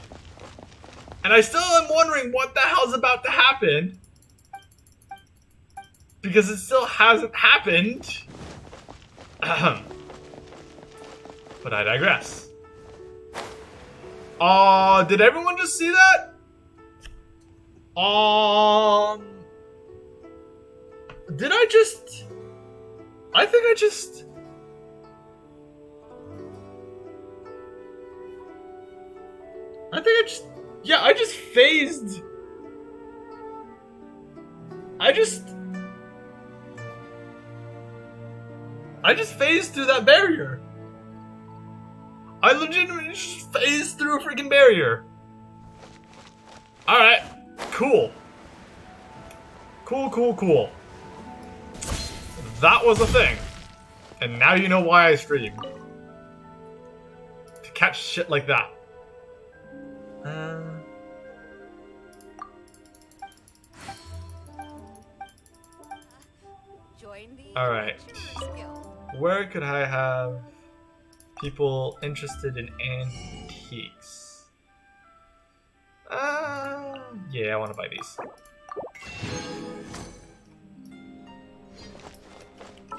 And I still am wondering what the hell's about to happen. Because it still hasn't happened. But I digress. Did everyone just see that? Did I just... I think I just... Yeah, I just phased... I just phased through that barrier. I legitimately just phased through a freaking barrier. Alright. Cool. Cool. That was a thing. And now you know why I stream. To catch shit like that. Alright. Where could I have people interested in antiques? Yeah, I want to buy these.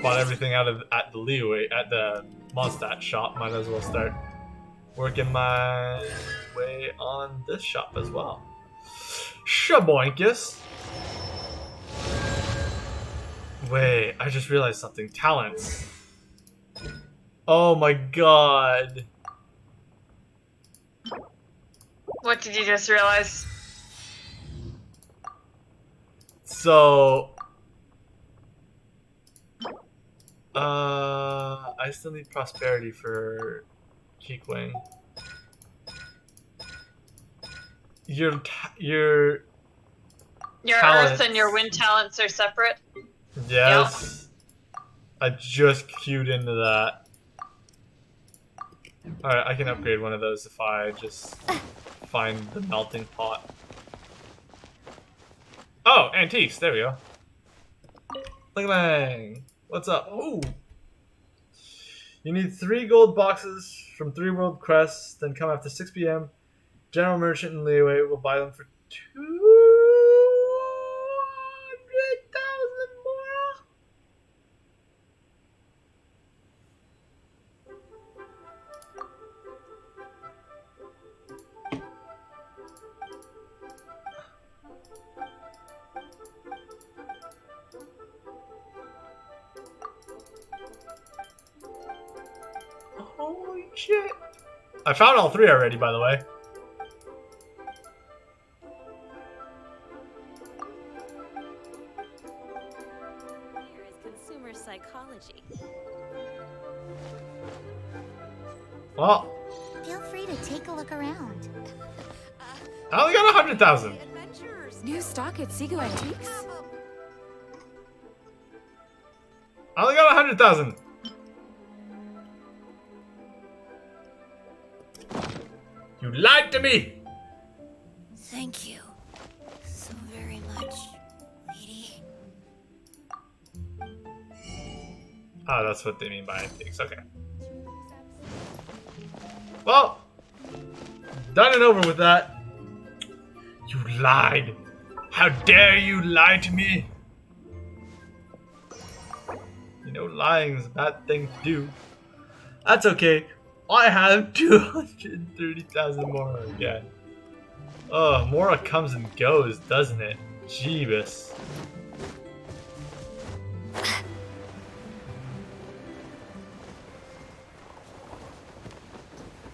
Bought everything at the leeway at the Mondstadt shop. Might as well start working my way on this shop as well. Shaboinkus. Wait, I just realized something. Talents. Oh my god. What did you just realize? So... I still need prosperity for Keekwing. Your earth and your wind talents are separate? Yes. Yep. I just queued into that. Alright, I can upgrade one of those if I just find the melting pot. Oh, antiques. There we go. Look at bang. What's up? Ooh. You need 3 gold boxes from 3 world crests, then come after 6 p.m. General Merchant and Leeway will buy them for 200,000 Holy shit. I found all 3 already, by the way. Here is consumer psychology. Well, Feel free to take a look around. I only got 100,000. New stock at Seago Antiques? I only got 100,000. You lied to me. Thank you so very much, lady. Oh, that's what they mean by antiques. Okay. Well, done and over with that. You lied. How dare you lie to me? You know, lying is a bad thing to do. That's okay. I have 230,000 more again. Oh, Mora comes and goes, doesn't it? Jeebus.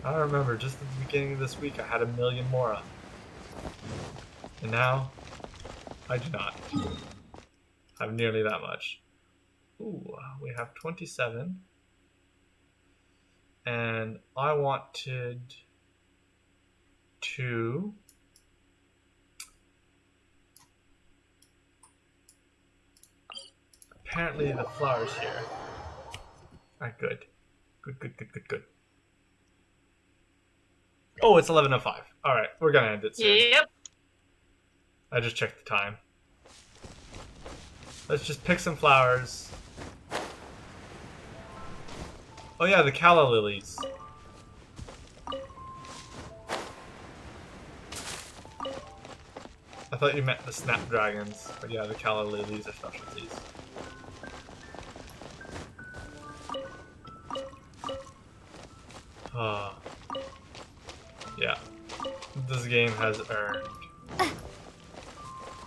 I remember just at the beginning of this week I had 1 million Mora. And now, I do not have nearly that much. Ooh, we have 27. And I wanted to apparently the flowers here. Alright, good. Good. Oh, it's 11:05. Alright, we're gonna end it soon. Yep. I just checked the time. Let's just pick some flowers. Oh yeah, the calla lilies. I thought you meant the snapdragons, but yeah, the calla lilies are specialties. Yeah. This game has earned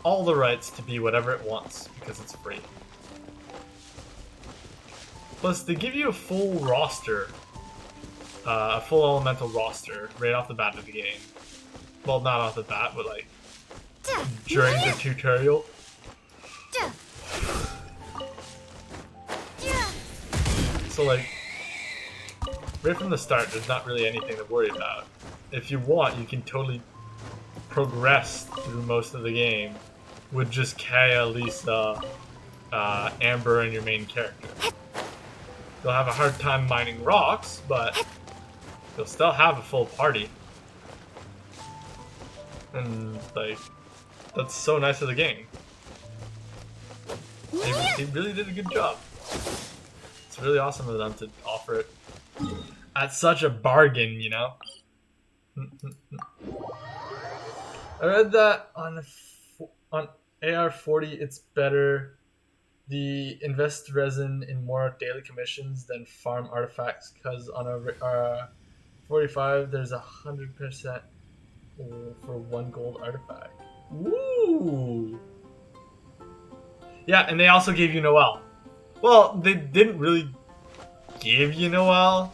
all the rights to be whatever it wants because it's free. Plus, they give you a full roster, a full elemental roster right off the bat of the game. Well, not off the bat, but like during the tutorial. So like, right from the start, there's not really anything to worry about. If you want, you can totally progress through most of the game with just Kaya, Lisa, Amber, and your main character. You'll have a hard time mining rocks, but you'll still have a full party. And, like, that's so nice of the game. They really did a good job. It's really awesome of them to offer it at such a bargain, you know? I read that on AR40 it's better the invest resin in more daily commissions than farm artifacts, because on a 45 there's 100% for 1 gold artifact. Woo! Yeah, and they also gave you Noelle. Well, they didn't really give you Noelle,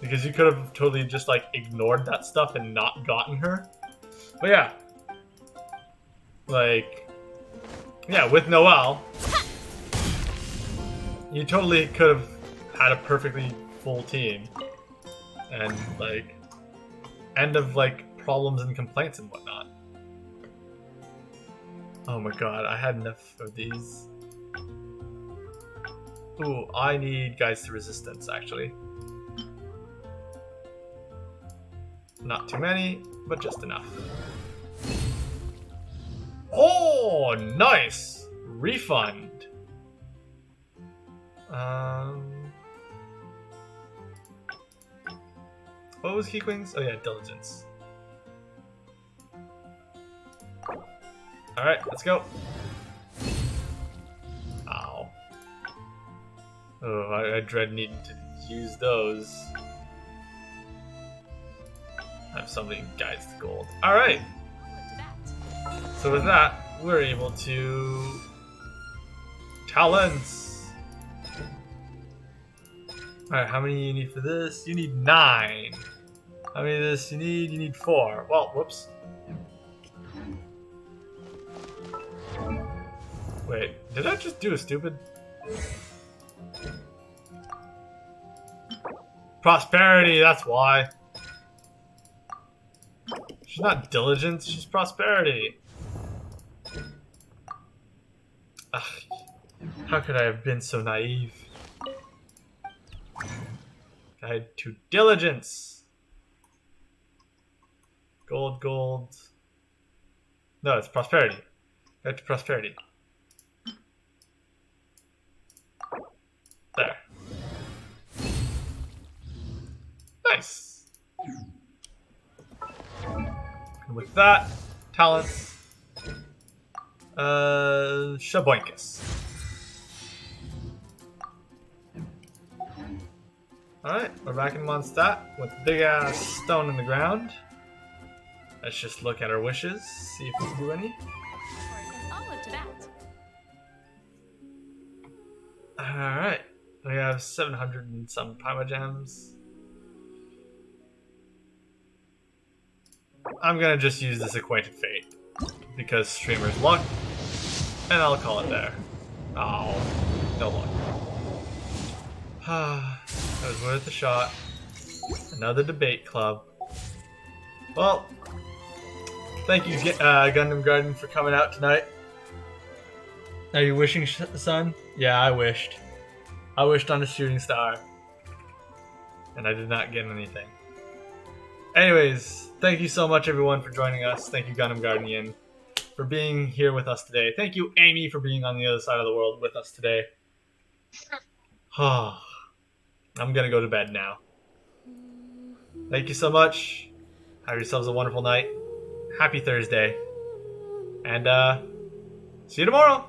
because you could have totally just like ignored that stuff and not gotten her. But yeah. Like, yeah, with Noelle, you totally could have had a perfectly full team. And like, end of like problems and complaints and whatnot. Oh my god, I had enough of these. Ooh, I need guides to resistance actually. Not too many, but just enough. Oh, nice! Refund. What was Keekwings? Oh yeah, diligence. Alright, let's go. Ow. Oh, I dread needing to use those. I have so many guides to gold. Alright! So with that, we're able to... Talents! Alright, how many you need for this? You need 9. How many of this you need? You need 4. Well, whoops. Wait, did I just do a stupid... Prosperity, that's why. She's not diligence, she's prosperity. Ugh, how could I have been so naive? Guide to diligence. Gold, gold. No, it's prosperity. Guide to prosperity. There. Nice. And with that, talents. Shaboinkus. Alright, we're back in Mondstadt with big ass stone in the ground. Let's just look at our wishes, see if we can do any. Alright, we have 700 and some Primogems. I'm gonna just use this Acquainted Fate, because streamer's luck, and I'll call it there. Oh, no luck. That was worth a shot. Another debate club. Well, thank you Gundam Garden for coming out tonight. Are you wishing, son? Yeah, I wished. I wished on a shooting star. And I did not get anything. Anyways, thank you so much everyone for joining us. Thank you Gundam Guardian for being here with us today. Thank you Amy for being on the other side of the world with us today. I'm gonna go to bed now. Thank you so much. Have yourselves a wonderful night. Happy Thursday. And see you tomorrow.